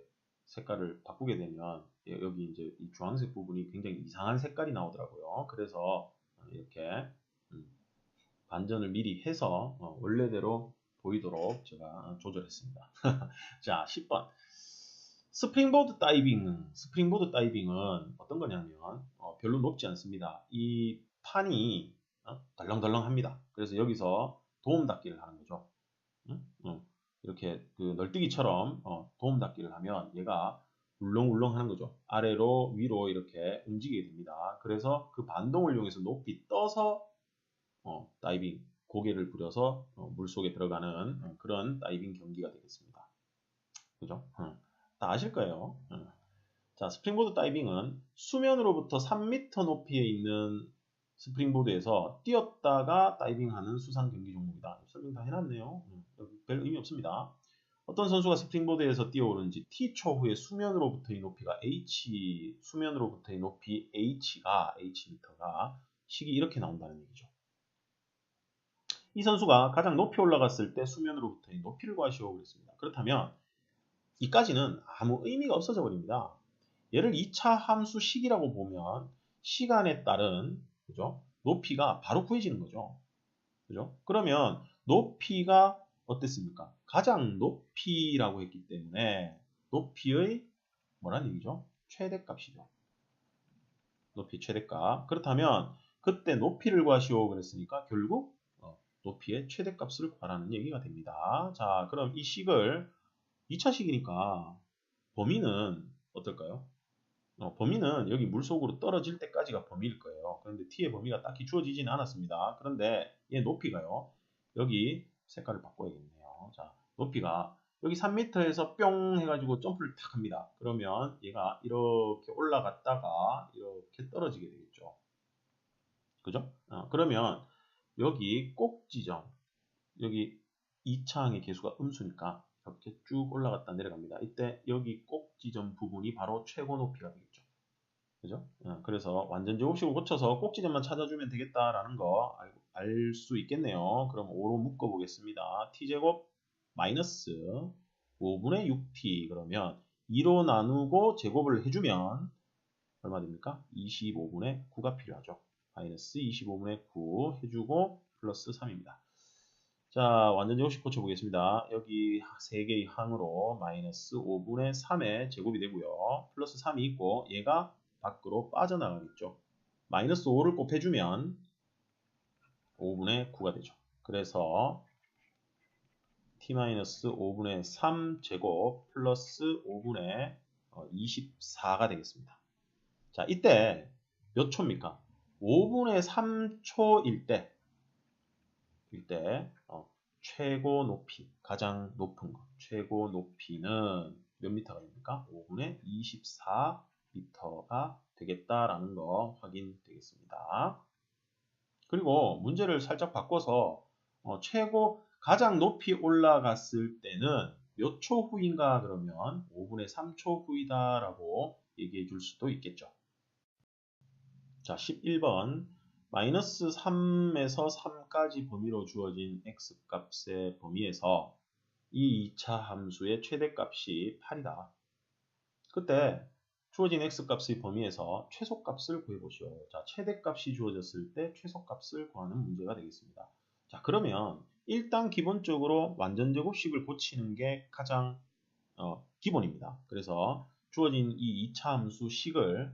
색깔을 바꾸게 되면 여기 이제 이 주황색 부분이 굉장히 이상한 색깔이 나오더라고요. 그래서 이렇게 반전을 미리 해서 원래대로 보이도록 제가 조절했습니다. 자, 10번. 스프링보드 다이빙은 어떤 거냐면 별로 높지 않습니다. 이 판이 덜렁덜렁합니다. 그래서 여기서 도움 닫기를 하는 거죠. 이렇게 그 널뛰기처럼 도움 닫기를 하면 얘가 울렁울렁 하는 거죠. 아래로 위로 이렇게 움직이게 됩니다. 그래서 그 반동을 이용해서 높이 떠서 다이빙, 고개를 부려서 물속에 들어가는 그런 다이빙 경기가 되겠습니다. 그죠? 다 아실 거예요. 자, 스프링보드 다이빙은 수면으로부터 3m 높이에 있는 스프링보드에서 뛰었다가 다이빙하는 수상 경기 종목이다. 설명 다 해놨네요. 별 의미 없습니다. 어떤 선수가 스프링보드에서 뛰어오르는지 T초 후에 수면으로부터의 높이가 수면으로부터의 높이 H미터가 식이 이렇게 나온다는 얘기죠. 이 선수가 가장 높이 올라갔을 때 수면으로부터의 높이를 구하시오 그랬습니다. 그렇다면 이까지는 아무 의미가 없어져 버립니다. 얘를 2차 함수 식이라고 보면 시간에 따른 그죠? 높이가 바로 구해지는 거죠. 그죠? 그러면 높이가 어땠습니까? 가장 높이라고 했기 때문에 높이의 뭐란 얘기죠? 최대값이죠. 높이 최대값. 그렇다면 그때 높이를 구하시오 그랬으니까 결국 높이의 최대값을 구하라는 얘기가 됩니다. 자, 그럼 이 식을 2차 식이니까 범위는 어떨까요? 범위는 여기 물속으로 떨어질 때까지가 범위일 거예요. 그런데 t의 범위가 딱히 주어지지는 않았습니다. 그런데 얘 높이가요. 여기 색깔을 바꿔야겠네요. 자, 높이가 여기 3m에서 뿅 해가지고 점프를 탁 합니다. 그러면 얘가 이렇게 올라갔다가 이렇게 떨어지게 되겠죠. 그죠? 그러면 여기 꼭 지점, 여기 2차항의 개수가 음수니까 이렇게 쭉 올라갔다 내려갑니다. 이때 여기 꼭 지점 부분이 바로 최고 높이가 되겠죠. 그죠? 그래서 완전 제곱식을 고쳐서 꼭 지점만 찾아주면 되겠다라는 거 알 수 있겠네요. 그럼 5로 묶어보겠습니다. t제곱 마이너스 5분의 6t 그러면 2로 나누고 제곱을 해주면 얼마 됩니까? 25분의 9가 필요하죠. 마이너스 25분의 9 해주고 플러스 3입니다. 자, 완전 제곱식 고쳐보겠습니다. 여기 3개의 항으로 마이너스 5분의 3의 제곱이 되고요. 플러스 3이 있고 얘가 밖으로 빠져나가겠죠. 마이너스 5를 곱해주면 5분의 9가 되죠. 그래서 t-5분의 3 제곱 플러스 5분의 24가 되겠습니다. 자, 이때 몇 초입니까? 5분의 3초일 때 최고 높이, 가장 높은 거, 최고 높이는 몇 미터가 됩니까? 5분의 24미터가 되겠다라는 거 확인되겠습니다. 그리고 문제를 살짝 바꿔서 최고 가장 높이 올라갔을 때는 몇 초 후인가 그러면 5분의 3초 후이다라고 얘기해 줄 수도 있겠죠. 자, 11번 마이너스 3에서 3까지 범위로 주어진 x값의 범위에서 이 2차 함수의 최대값이 8이다. 그때 주어진 x값의 범위에서 최소값을 구해보시오. 자, 최대값이 주어졌을 때 최소값을 구하는 문제가 되겠습니다. 자, 그러면 일단 기본적으로 완전제곱식을 고치는 게 가장 기본입니다. 그래서 주어진 이 2차 함수 식을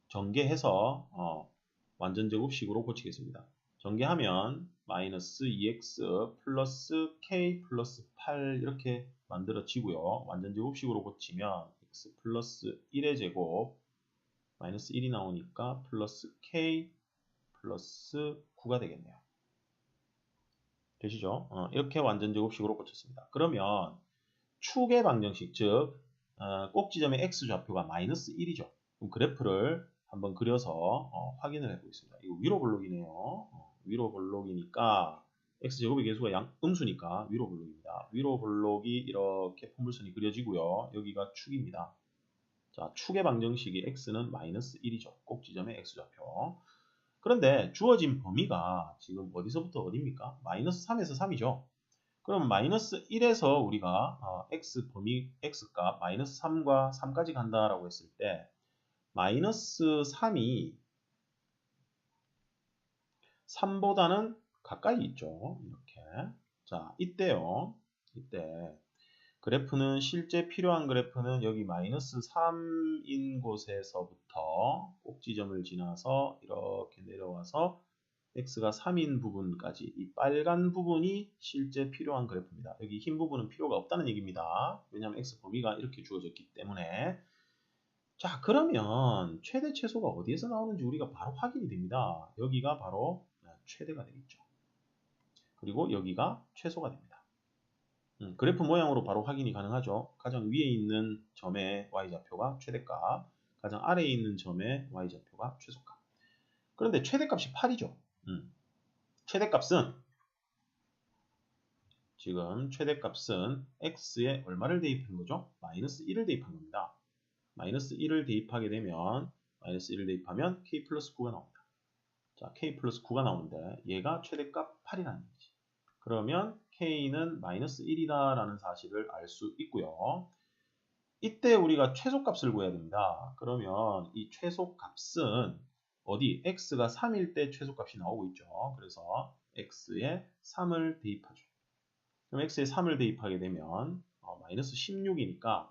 전개해서 완전제곱식으로 고치겠습니다. 전개하면 마이너스 2x 플러스 k 플러스 8 이렇게 만들어지고요. 완전제곱식으로 고치면 x 플러스 1의 제곱 마이너스 1이 나오니까 플러스 k 플러스 9가 되겠네요. 되시죠? 이렇게 완전제곱식으로 고쳤습니다. 그러면 축의 방정식, 즉 꼭지점의 x좌표가 마이너스 1이죠. 그럼 그래프를 한번 그려서 확인을 해보겠습니다. 이거 위로 볼록이네요. 위로 볼록이니까 x제곱의 개수가 음수니까 위로 볼록입니다. 위로 볼록이 이렇게 포물선이 그려지고요. 여기가 축입니다. 자, 축의 방정식이 x는 마이너스 1이죠. 꼭지점의 x좌표. 그런데 주어진 범위가 지금 어디서부터 어디입니까? 마이너스 3에서 3이죠. 그럼 마이너스 1에서 우리가 x 범위 x값 마이너스 3과 3까지 간다라고 했을 때 마이너스 3이 3보다는 가까이 있죠. 이렇게. 자, 이때요. 이때 그래프는 실제 필요한 그래프는 여기 마이너스 3인 곳에서부터 꼭지점을 지나서 이렇게 내려와서 x가 3인 부분까지 이 빨간 부분이 실제 필요한 그래프입니다. 여기 흰 부분은 필요가 없다는 얘기입니다. 왜냐하면 x 범위가 이렇게 주어졌기 때문에. 자, 그러면 최대 최소가 어디에서 나오는지 우리가 바로 확인이 됩니다. 여기가 바로 최대가 되겠죠. 그리고 여기가 최소가 됩니다. 그래프 모양으로 바로 확인이 가능하죠. 가장 위에 있는 점의 y좌표가 최대값, 가장 아래에 있는 점의 y좌표가 최소값. 그런데 최대값이 8이죠. 최대값은 지금 최대값은 x에 얼마를 대입한 거죠? 마이너스 1을 대입한 겁니다. 마이너스 1을 대입하게 되면 마이너스 1을 대입하면 k 플러스 9가 나옵니다. 자, k 플러스 9가 나오는데 얘가 최대값 8이라는 거지. 그러면 k는 마이너스 1이다 라는 사실을 알 수 있고요. 이때 우리가 최소값을 구해야 됩니다. 그러면 이 최소값은 어디 x가 3일 때 최소값이 나오고 있죠. 그래서 x에 3을 대입하죠. 그럼 x에 3을 대입하게 되면 마이너스 16이니까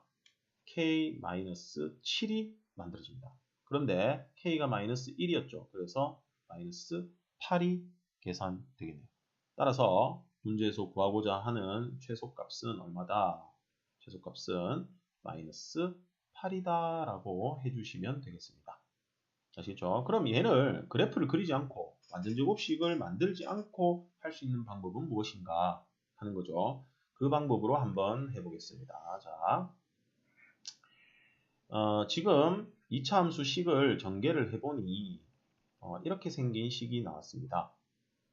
k 마이너스 7이 만들어집니다. 그런데 k가 마이너스 1이었죠. 그래서 마이너스 8이 계산되겠네요. 따라서 문제에서 구하고자 하는 최소값은 얼마다? 최소값은 마이너스 8이다 라고 해주시면 되겠습니다. 아시겠죠? 그럼 얘를 그래프를 그리지 않고 완전제곱식을 만들지 않고 할 수 있는 방법은 무엇인가 하는 거죠. 그 방법으로 한번 해보겠습니다. 자, 지금 2차 함수 식을 전개를 해보니 이렇게 생긴 식이 나왔습니다.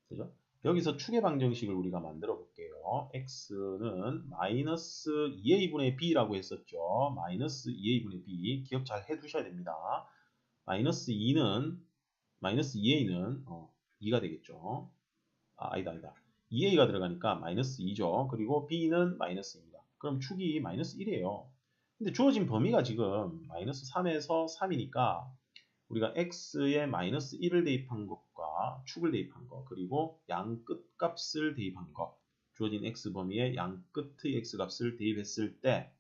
그죠? 여기서 축의 방정식을 우리가 만들어 볼게요. x는 마이너스 2a분의 b라고 했었죠. 마이너스 2a분의 b 기억 잘 해두셔야 됩니다. 마이너스 2는 마이너스 2a는 2가 되겠죠. 아니다. 2a가 들어가니까 마이너스 2죠. 그리고 b는 마이너스입니다. 그럼 축이 마이너스 1이에요. 근데 주어진 범위가 지금 마이너스 3에서 3이니까 우리가 x에 마이너스 1을 대입한 것과 축을 대입한 것, 그리고 양 끝값을 대입한 것, 주어진 x 범위에 양 끝의 x 값을 대입했을 때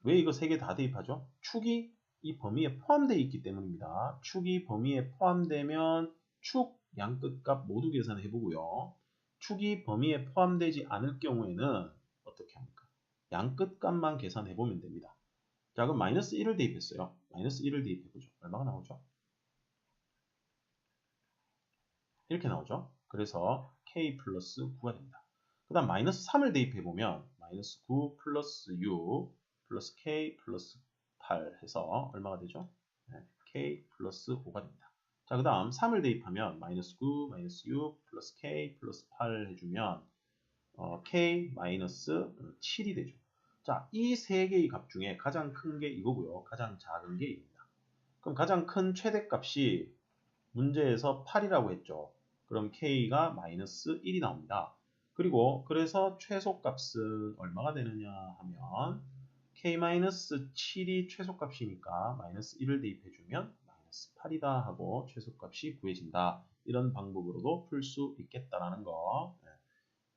왜 이거 세 개 다 대입하죠? 축이 이 범위에 포함되어 있기 때문입니다. 축이 범위에 포함되면 축 양 끝값 모두 계산해 보고요. 축이 범위에 포함되지 않을 경우에는 어떻게 합니까? 양 끝값만 계산해 보면 됩니다. 자, 그럼 마이너스 1을 대입했어요. 마이너스 1을 대입해보죠. 얼마가 나오죠? 이렇게 나오죠. 그래서 k 플러스 9가 됩니다. 그 다음 마이너스 3을 대입해보면 마이너스 9 플러스 6 플러스 k 플러스 8 해서 얼마가 되죠? 네, k 플러스 5가 됩니다. 자, 그 다음 3을 대입하면 마이너스 9, 마이너스 6, 플러스 k 플러스 8 해주면 k 마이너스 7이 되죠. 자, 이 세 개의 값 중에 가장 큰 게 이거고요. 가장 작은 게 이겁니다. 그럼 가장 큰 최대값이 문제에서 8이라고 했죠. 그럼 k가 마이너스 1이 나옵니다. 그리고 그래서 최소값은 얼마가 되느냐 하면 k-7이 최소값이니까 마이너스 1을 대입해주면 마이너스 8이다 하고 최소값이 구해진다. 이런 방법으로도 풀 수 있겠다라는 거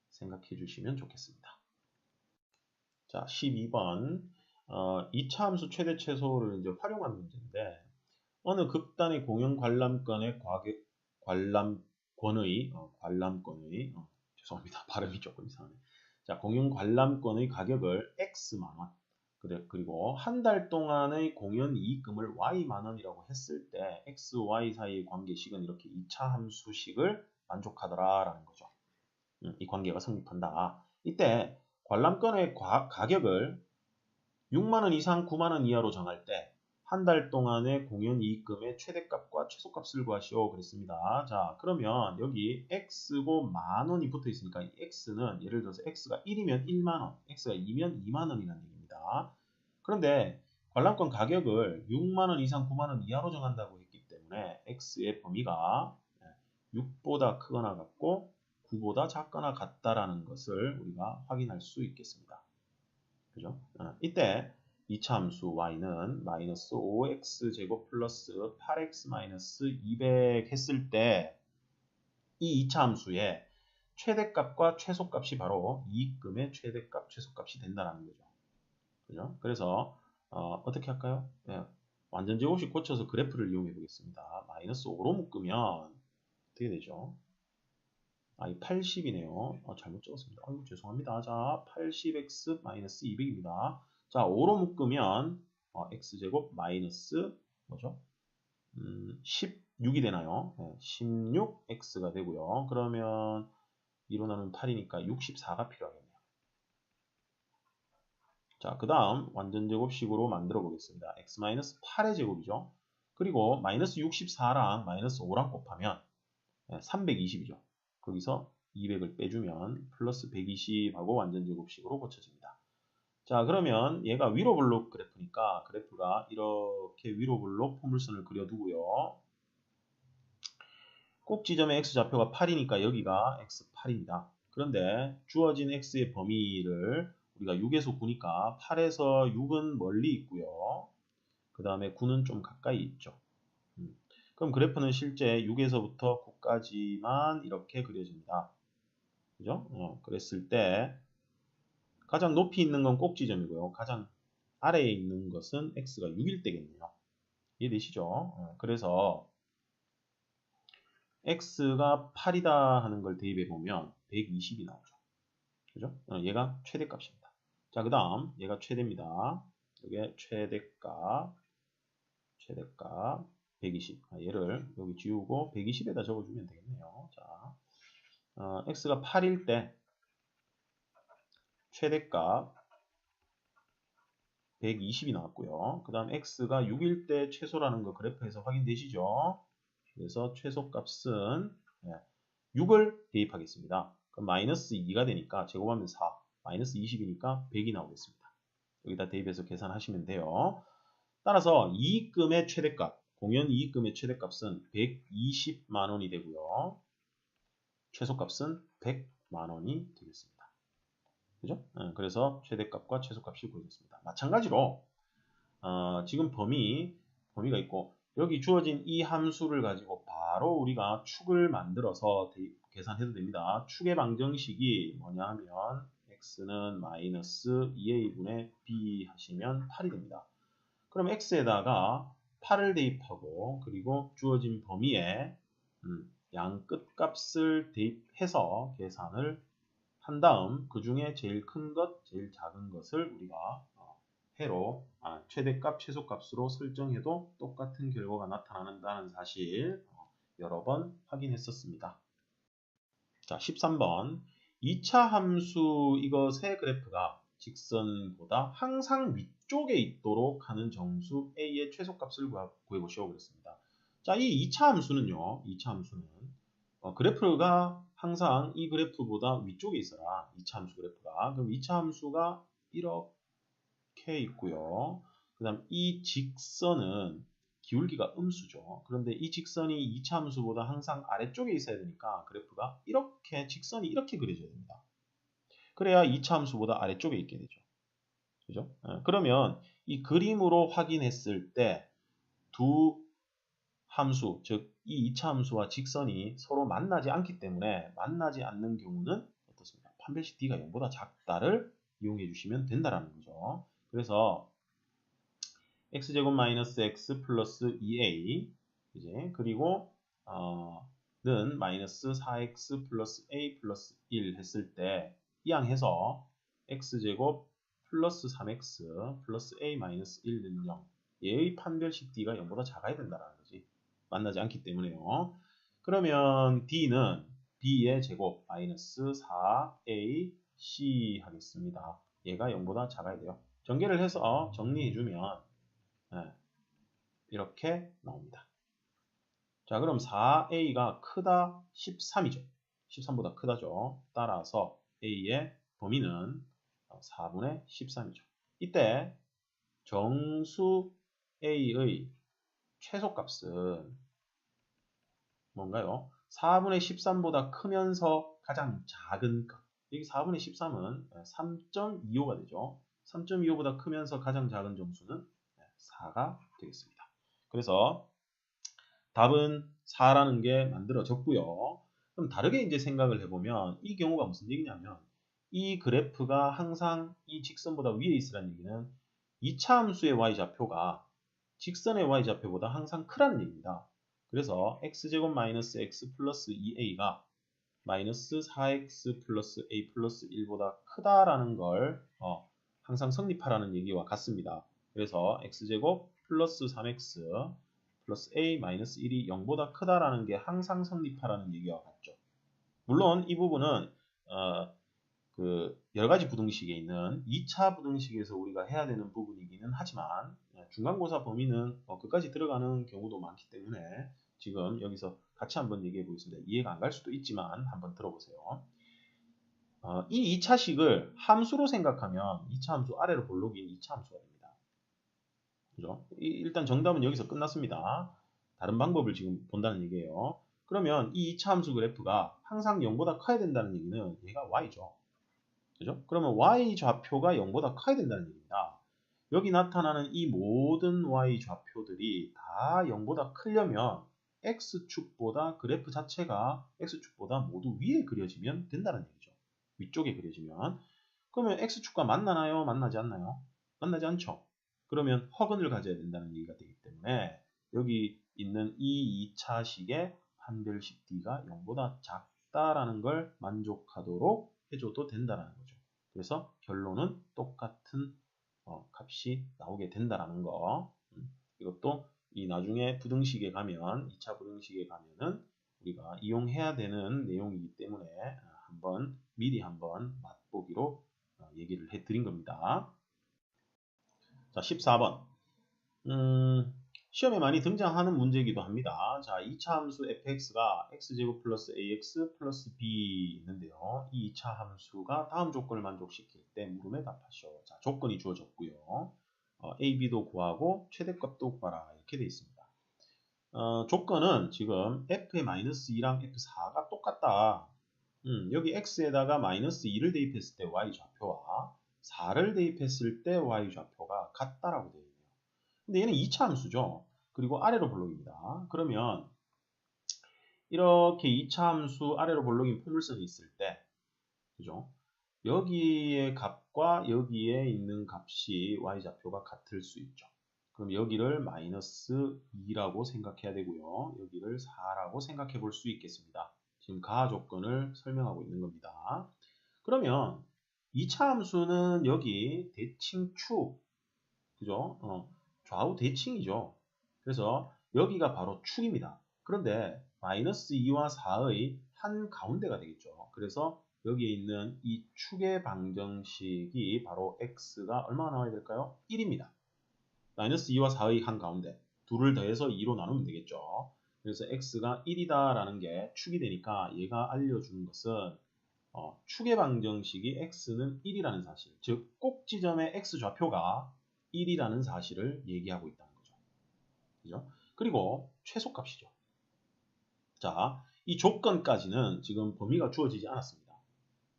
생각해 주시면 좋겠습니다. 자, 12번 2차 함수 최대 최소를 이제 활용한 문제인데 어느 극단의 공용 관람권의 관람권의 죄송합니다. 발음이 조금 이상하네. 자, 공용 관람권의 가격을 X만 원 그리고 한 달 동안의 공연 이익금을 Y만 원이라고 했을 때 X, Y 사이의 관계식은 이렇게 2차 함수식을 만족하더라라는 거죠. 이 관계가 성립한다. 이때 관람권의 가격을 6만 원 이상 9만 원 이하로 정할 때 한 달 동안의 공연 이익금의 최대값과 최소값을 구하시오 그랬습니다. 자, 그러면 여기 x고 만 원이 붙어 있으니까 이 x는 예를 들어서 x가 1이면 1만 원, x가 2면 2만 원이라는 얘기입니다. 그런데 관람권 가격을 6만 원 이상 9만 원 이하로 정한다고 했기 때문에 x의 범위가 6보다 크거나 같고 9보다 작거나 같다라는 것을 우리가 확인할 수 있겠습니다. 그죠? 이때 2차 함수 y는 마이너스 5x제곱 플러스 8x 마이너스 200 했을 때 이 2차 함수의 최대값과 최소값이 바로 이익금의 최대값, 최소값이 된다는 거죠. 그죠? 그래서 어떻게 할까요? 완전 제곱식 고쳐서 그래프를 이용해 보겠습니다. 마이너스 5로 묶으면 어떻게 되죠? 이 80이네요. 잘못 적었습니다. 아이고 죄송합니다. 자, 80x 마이너스 200입니다. 자, 5로 묶으면 x제곱 마이너스 뭐죠? 16이 되나요? 16x가 되고요. 그러면 2로 나누면 8이니까 64가 필요하겠네요. 자, 그 다음 완전 제곱식으로 만들어 보겠습니다. x 마이너스 8의 제곱이죠. 그리고 마이너스 64랑 마이너스 5랑 곱하면 320이죠. 거기서 200을 빼주면 플러스 120하고 완전 제곱식으로 고쳐집니다. 자, 그러면 얘가 위로 블록 그래프니까 그래프가 이렇게 위로 블록 포물선을 그려두고요. 꼭 지점의 x좌표가 8이니까 여기가 x8입니다. 그런데 주어진 x의 범위를 우리가 6에서 9니까 8에서 6은 멀리 있고요. 그 다음에 9는 좀 가까이 있죠. 그럼 그래프는 실제 6에서부터 9까지만 이렇게 그려집니다. 그죠? 그랬을 때 가장 높이 있는 건 꼭지점이고요. 가장 아래에 있는 것은 x가 6일 때겠네요. 이해되시죠? 그래서 x가 8이다 하는 걸 대입해 보면 120이 나오죠. 그죠? 얘가 최대값입니다. 자, 그 다음 얘가 최대입니다. 이게 최대값 120. 얘를 여기 지우고 120에다 적어주면 되겠네요. 자, x가 8일 때 최대값 120이 나왔고요. 그 다음 x가 6일 때 최소라는 거 그래프에서 확인되시죠? 그래서 최소값은 6을 대입하겠습니다. 그럼 마이너스 2가 되니까 제곱하면 4, 마이너스 20이니까 100이 나오겠습니다. 여기다 대입해서 계산하시면 돼요. 따라서 이익금의 최대값, 공연 이익금의 최대값은 120만 원이 되고요. 최소값은 100만 원이 되겠습니다. 그죠? 그래서 최대값과 최소값이 구해졌습니다. 마찬가지로 지금 범위가 있고 여기 주어진 이 함수를 가지고 바로 우리가 축을 만들어서 계산해도 됩니다. 축의 방정식이 뭐냐 하면 x는 마이너스 2a분의 b 하시면 8이 됩니다. 그럼 x에다가 8을 대입하고 그리고 주어진 범위에 양 끝값을 대입해서 계산을 한 다음 그 중에 제일 큰 것, 제일 작은 것을 우리가 해로 최대값, 최소값으로 설정해도 똑같은 결과가 나타난다는 사실 여러 번 확인했었습니다. 자, 13번 2차 함수 이것의 그래프가 직선보다 항상 위쪽에 있도록 하는 정수 a의 최소값을 구해보시오 그랬습니다. 자, 이 2차 함수는요. 2차 함수는 그래프가 항상 이 그래프보다 위쪽에 있어라. 2차 함수 그래프가. 그럼 2차 함수가 이렇게 있고요. 그 다음 이 직선은 기울기가 음수죠. 그런데 이 직선이 2차 함수보다 항상 아래쪽에 있어야 되니까 그래프가 이렇게 직선이 이렇게 그려져야 됩니다. 그래야 2차 함수보다 아래쪽에 있게 되죠. 그죠? 그러면 이 그림으로 확인했을 때 두 함수, 즉 이 2차 함수와 직선이 서로 만나지 않기 때문에 만나지 않는 경우는 어떻습니까? 판별식 D가 0보다 작다를 이용해 주시면 된다라는 거죠. 그래서 x제곱 마이너스 x 플러스 2a 이제 그리고 는 마이너스 4x 플러스 a 플러스 1 했을 때 이항해서 x제곱 플러스 3x 플러스 a 마이너스 1는 0 얘의 판별식 D가 0보다 작아야 된다는 거지. 만나지 않기 때문에요. 그러면 D는 B의 제곱 마이너스 4AC 하겠습니다. 얘가 0보다 작아야 돼요. 전개를 해서 정리해주면 이렇게 나옵니다. 자, 그럼 4A가 크다 13이죠. 13보다 크다죠. 따라서 A의 범위는 4분의 13이죠. 이때 정수 A의 최소값은 뭔가요? 4분의 13보다 크면서 가장 작은 값. 여기 4분의 13은 3.25가 되죠. 3.25보다 크면서 가장 작은 정수는 4가 되겠습니다. 그래서 답은 4라는 게 만들어졌고요. 그럼 다르게 이제 생각을 해보면 이 경우가 무슨 얘기냐면 이 그래프가 항상 이 직선보다 위에 있으라는 얘기는 2차 함수의 y좌표가 직선의 y좌표보다 항상 크라는 얘기입니다. 그래서 x제곱 마이너스 x 플러스 2a가 마이너스 4x 플러스 a 플러스 1보다 크다라는 걸 항상 성립하라는 얘기와 같습니다. 그래서 x제곱 플러스 3x 플러스 a 마이너스 1이 0보다 크다라는 게 항상 성립하라는 얘기와 같죠. 물론 이 부분은 여러 가지 부등식에 있는 2차 부등식에서 우리가 해야 되는 부분이기는 하지만 중간고사 범위는 끝까지 들어가는 경우도 많기 때문에 지금 여기서 같이 한번 얘기해 보겠습니다. 이해가 안 갈 수도 있지만 한번 들어보세요. 이 2차식을 함수로 생각하면 2차 함수 아래로 볼록인 2차 함수가 됩니다. 그죠? 일단 정답은 여기서 끝났습니다. 다른 방법을 지금 본다는 얘기예요. 그러면 이 2차 함수 그래프가 항상 0보다 커야 된다는 얘기는 얘가 y죠. 그죠? 그러면 y 좌표가 0보다 커야 된다는 얘기입니다. 여기 나타나는 이 모든 y 좌표들이 다 0보다 크려면 x축보다 그래프 자체가 x축보다 모두 위에 그려지면 된다는 얘기죠. 위쪽에 그려지면. 그러면 x축과 만나나요? 만나지 않나요? 만나지 않죠. 그러면 허근을 가져야 된다는 얘기가 되기 때문에 여기 있는 이 2차식의 판별식 D가 0보다 작다라는 걸 만족하도록 해줘도 된다는 거죠. 그래서 결론은 똑같은 값이 나오게 된다는 거. 이것도 이 나중에 부등식에 가면 2차 부등식에 가면은 우리가 이용해야 되는 내용이기 때문에 미리 한번 맛보기로 얘기를 해드린 겁니다. 자, 14번. 시험에 많이 등장하는 문제이기도 합니다. 자, 2차 함수 fx가 x제곱 플러스 ax 플러스 b 있는데요. 이 2차 함수가 다음 조건을 만족시킬 때 물음에 답하시오. 자, 조건이 주어졌고요. a, b도 구하고 최대값도 구하라 이렇게 되어 있습니다. 조건은 지금 f의 마이너스 2랑 f4가 똑같다. 여기 x에다가 마이너스 2를 대입했을 때 y 좌표와 4를 대입했을 때 y 좌표가 같다라고 되어 있네요. 근데 얘는 2차 함수죠. 그리고 아래로 볼록입니다. 그러면 이렇게 2차 함수 아래로 볼록인 포물선이 있을 때, 그죠? 여기의 값과 여기에 있는 값이 y좌표가 같을 수 있죠. 그럼 여기를 마이너스 2라고 생각해야 되고요. 여기를 4라고 생각해 볼 수 있겠습니다. 지금 가하 조건을 설명하고 있는 겁니다. 그러면 2차 함수는 여기 대칭축, 그죠? 좌우 대칭이죠. 그래서 여기가 바로 축입니다. 그런데 마이너스 2와 4의 한 가운데가 되겠죠. 그래서 여기에 있는 이 축의 방정식이 바로 x가 얼마나 나와야 될까요? 1입니다. 마이너스 2와 4의 한가운데 2를 더해서 2로 나누면 되겠죠. 그래서 x가 1이다라는 게 축이 되니까 얘가 알려주는 것은 축의 방정식이 x는 1이라는 사실, 즉 꼭지점의 x좌표가 1이라는 사실을 얘기하고 있다는 거죠. 그죠? 그리고 최소값이죠. 자, 이 조건까지는 지금 범위가 주어지지 않았습니다.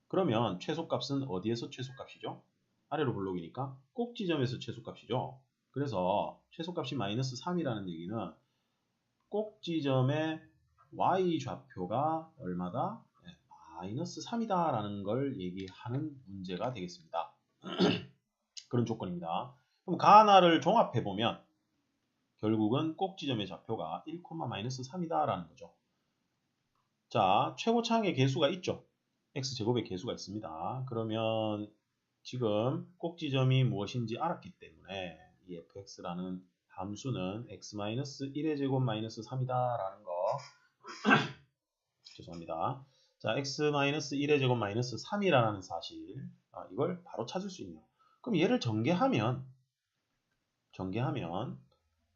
그러면 최소값은 어디에서 최소값이죠? 아래로 블록이니까 꼭지점에서 최소값이죠. 그래서 최소값이 마이너스 3이라는 얘기는 꼭지점의 y좌표가 얼마다? 네, 마이너스 3이다 라는 걸 얘기하는 문제가 되겠습니다. 그런 조건입니다. 그럼 가나를 종합해보면 결국은 꼭지점의 좌표가 1, 마이너스 3이다 라는 거죠. 자, 최고차항의 개수가 있죠. x제곱의 개수가 있습니다. 그러면 지금 꼭지점이 무엇인지 알았기 때문에 이 fx라는 함수는 x-1의 제곱 마이너스 3이다 라는 거 죄송합니다. 자, x-1의 제곱 마이너스 3이라는 사실 이걸 바로 찾을 수 있네요. 그럼 얘를 전개하면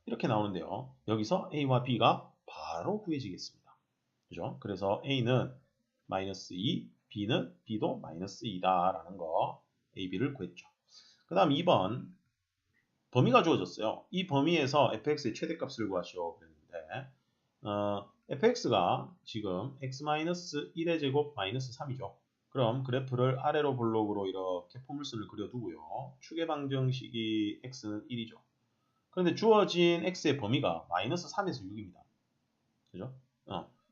이렇게 나오는데요. 여기서 a와 b가 바로 구해지겠습니다. 그죠? 그래서 a는 마이너스 2, b도 마이너스 2다 라는 거 a, b를 구했죠. 그 다음 2번 범위가 주어졌어요. 이 범위에서 fx의 최대값을 구하시오 그랬는데 fx가 지금 x-1의 제곱 마이너스 3이죠. 그럼 그래프를 아래로 블록으로 이렇게 포물선을 그려두고요. 축의 방정식이 x는 1이죠. 그런데 주어진 x의 범위가 마이너스 3에서 6입니다. 그죠?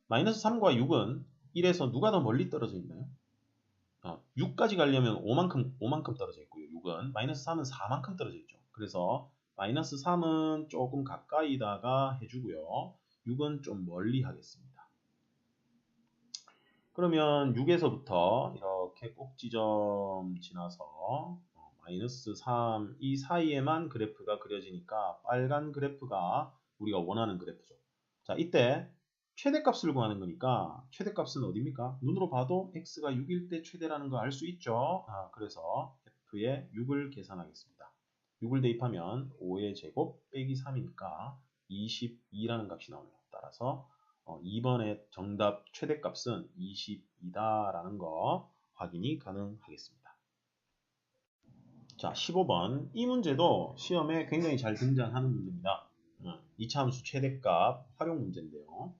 마이너스 3과 6은 1에서 누가 더 멀리 떨어져 있나요? 6까지 가려면 5만큼 떨어져 있고요. 6은 마이너스 3은 4만큼 떨어져 있죠. 그래서 마이너스 3은 조금 가까이다가 해주고요. 6은 좀 멀리 하겠습니다. 그러면 6에서부터 이렇게 꼭지점 지나서 마이너스 3 이 사이에만 그래프가 그려지니까 빨간 그래프가 우리가 원하는 그래프죠. 자, 이때 최대값을 구하는 거니까 최대값은 어디입니까? 눈으로 봐도 x가 6일 때 최대라는 거 알 수 있죠. 그래서 f의 6을 계산하겠습니다. 6을 대입하면 5의 제곱 빼기 3이니까 22라는 값이 나오네요. 따라서 2번의 정답 최대값은 22다라는 거 확인이 가능하겠습니다. 자, 15번. 이 문제도 시험에 굉장히 잘 등장하는 문제입니다. 2차 함수 최대값 활용 문제인데요.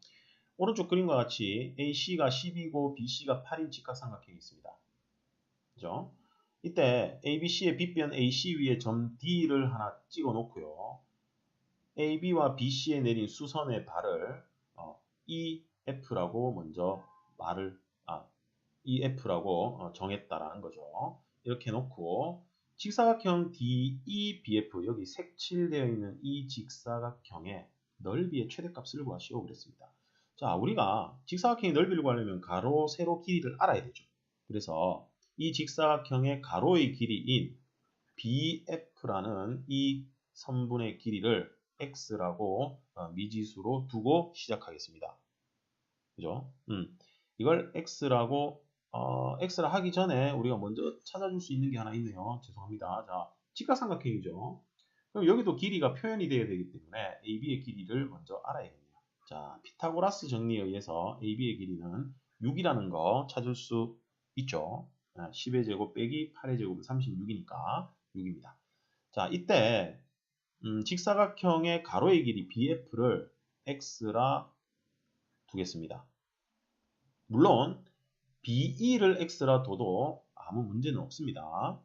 오른쪽 그림과 같이 AC가 10이고 BC가 8인 직각삼각형이 있습니다. 그죠? 이때 ABC의 빗변 AC 위에 점 D를 하나 찍어 놓고요. AB와 BC에 내린 수선의 발을 EF라고 먼저 EF라고 정했다라는 거죠. 이렇게 놓고 직사각형 DEBF 여기 색칠되어 있는 이 직사각형의 넓이의 최대값을 구하시오 그랬습니다. 자, 우리가 직사각형의 넓이를 구하려면 가로, 세로 길이를 알아야 되죠. 그래서 이 직사각형의 가로의 길이인 BF라는 이 선분의 길이를 x라고 미지수로 두고 시작하겠습니다. 그죠? 이걸 x라고 x라 하기 전에 우리가 먼저 찾아줄 수 있는 게 하나 있네요. 죄송합니다. 자, 직각삼각형이죠. 그럼 여기도 길이가 표현이 되어야 되기 때문에 AB의 길이를 먼저 알아야겠네요. 자, 피타고라스 정리에 의해서 AB의 길이는 6이라는 거 찾을 수 있죠. 10의 제곱 빼기 8의 제곱은 36이니까 6입니다. 자, 이때 직사각형의 가로의 길이 BF를 x라 두겠습니다. 물론 BE를 x라 둬도 아무 문제는 없습니다.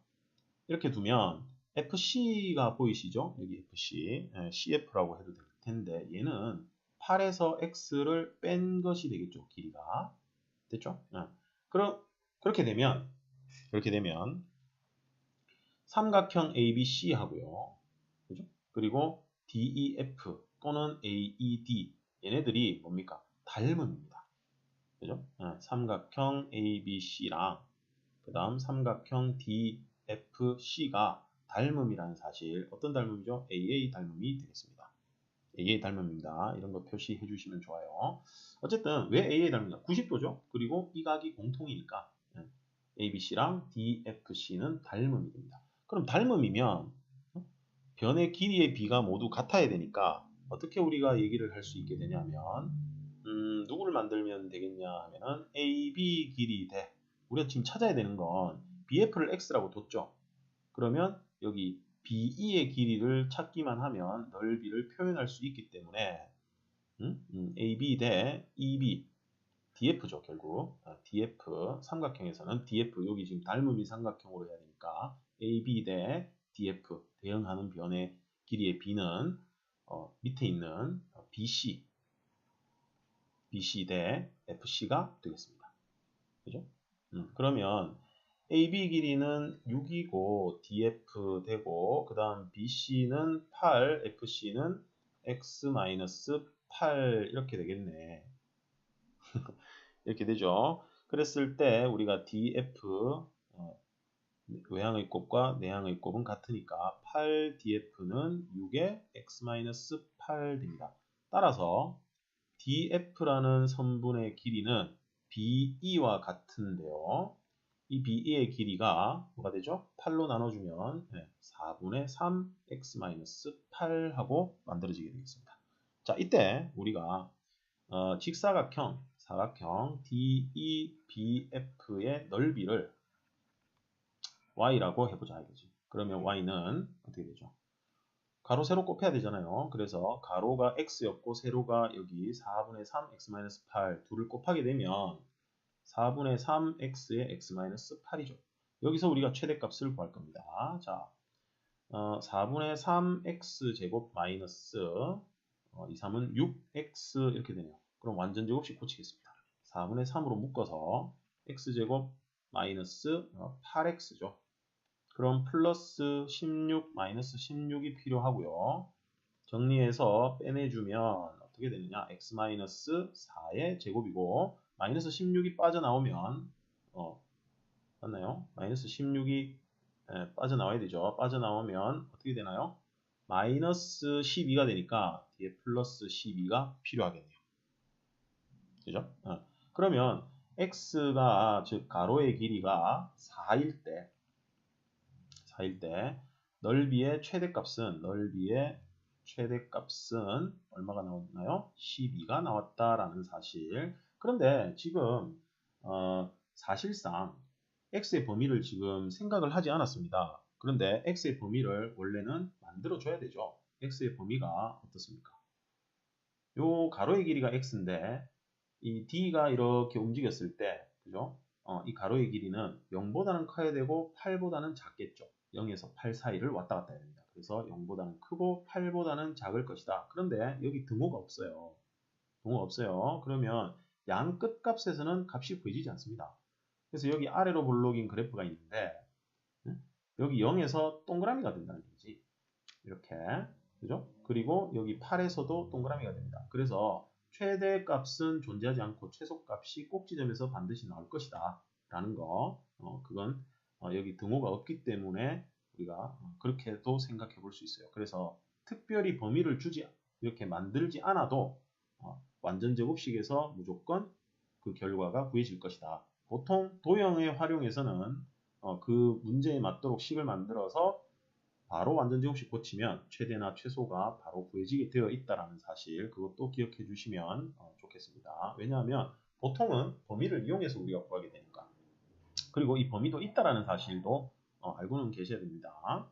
이렇게 두면 FC가 보이시죠? 여기 FC, CF라고 해도 될 텐데 얘는 8에서 x를 뺀 것이 되겠죠. 길이가. 됐죠? 그럼 그렇게 되면 삼각형 ABC 하고요. 그죠? 그리고 DEF 또는 AED 얘네들이 뭡니까? 닮음입니다. 그죠? 삼각형 ABC랑 그 다음 삼각형 DFC가 닮음이라는 사실 어떤 닮음이죠? AA 닮음이 되겠습니다. AA 닮음입니다. 이런 거 표시해 주시면 좋아요. 어쨌든 왜 AA 닮음이냐? 90도죠? 그리고 이 각이 공통이니까 ABC랑 DFC는 닮음이 됩니다. 그럼 닮음이면 변의 길이의 b가 모두 같아야 되니까 어떻게 우리가 얘기를 할 수 있게 되냐면 누구를 만들면 되겠냐 하면은 AB 길이 대 우리가 지금 찾아야 되는 건 BF를 X라고 뒀죠. 그러면 여기 BE의 길이를 찾기만 하면 넓이를 표현할 수 있기 때문에 AB 대 EB DF죠 결국 DF 삼각형에서는 DF 여기 지금 닮음이 삼각형으로 해야 되니까 AB 대 DF 대응하는 변의 길이의 B는 밑에 있는 BC 대 FC가 되겠습니다. 그죠? 그러면 AB 길이는 6이고 DF 되고 그 다음 BC는 8, FC는 X-8 이렇게 되겠네. 이렇게 되죠. 그랬을 때 우리가 DF 외항의 곱과 내항의 곱은 같으니까 8DF는 6의 X-8 됩니다. 따라서 DF라는 선분의 길이는 BE와 같은데요. 이 BE의 길이가 뭐가 되죠? 8로 나눠주면 4분의 3 X-8하고 만들어지게 되겠습니다. 자, 이때 우리가 직사각형 DEBF의 넓이를 y라고 해보자 이거지. 그러면 y는 어떻게 되죠? 가로 세로 곱해야 되잖아요. 그래서 가로가 x였고 세로가 여기 4분의 3 x-8 둘을 곱하게 되면 4분의 3x의 x-8이죠. 여기서 우리가 최대값을 구할 겁니다. 자, 4분의 3x 제곱 마이너스 2, 3은 6x 이렇게 되네요. 그럼 완전 제곱식 고치겠습니다. 4분의 3으로 묶어서 x제곱 마이너스 8x죠. 그럼 플러스 16 마이너스 16이 필요하고요. 정리해서 빼내주면 어떻게 되느냐? x 마이너스 4의 제곱이고 마이너스 16이 빠져나오면 맞나요? 마이너스 16이 빠져나와야 되죠. 빠져나오면 어떻게 되나요? 마이너스 12가 되니까 뒤에 플러스 12가 필요하겠네요. 그죠? 그러면 x가 즉 가로의 길이가 4일 때 넓이의 최대값은 얼마가 나왔나요? 12가 나왔다라는 사실. 그런데 지금 사실상 x의 범위를 지금 생각을 하지 않았습니다. 그런데 x의 범위를 원래는 만들어줘야 되죠. x의 범위가 어떻습니까? 요 가로의 길이가 x인데 이 d가 이렇게 움직였을 때 그죠? 이 가로의 길이는 0보다는 커야 되고 8보다는 작겠죠. 0에서 8 사이를 왔다 갔다 해야 됩니다. 그래서 0보다는 크고 8보다는 작을 것이다. 그런데 여기 등호가 없어요. 그러면 양 끝값에서는 값이 구해지지 않습니다. 그래서 여기 아래로 볼록인 그래프가 있는데 여기 0에서 동그라미가 된다는 얘기지. 이렇게. 그죠? 그리고 여기 8에서도 동그라미가 됩니다. 그래서 최대값은 존재하지 않고 최소값이 꼭지점에서 반드시 나올 것이다. 라는 거. 그건 여기 등호가 없기 때문에 우리가 그렇게도 생각해 볼 수 있어요. 그래서 특별히 범위를 이렇게 만들지 않아도 완전 제곱식에서 무조건 그 결과가 구해질 것이다. 보통 도형의 활용에서는 그 문제에 맞도록 식을 만들어서 바로 완전 제곱식 고치면 최대나 최소가 바로 구해지게 되어 있다는 사실 그것도 기억해 주시면 좋겠습니다. 왜냐하면 보통은 범위를 이용해서 우리가 구하게 되니까. 그리고 이 범위도 있다는 사실도 알고는 계셔야 됩니다.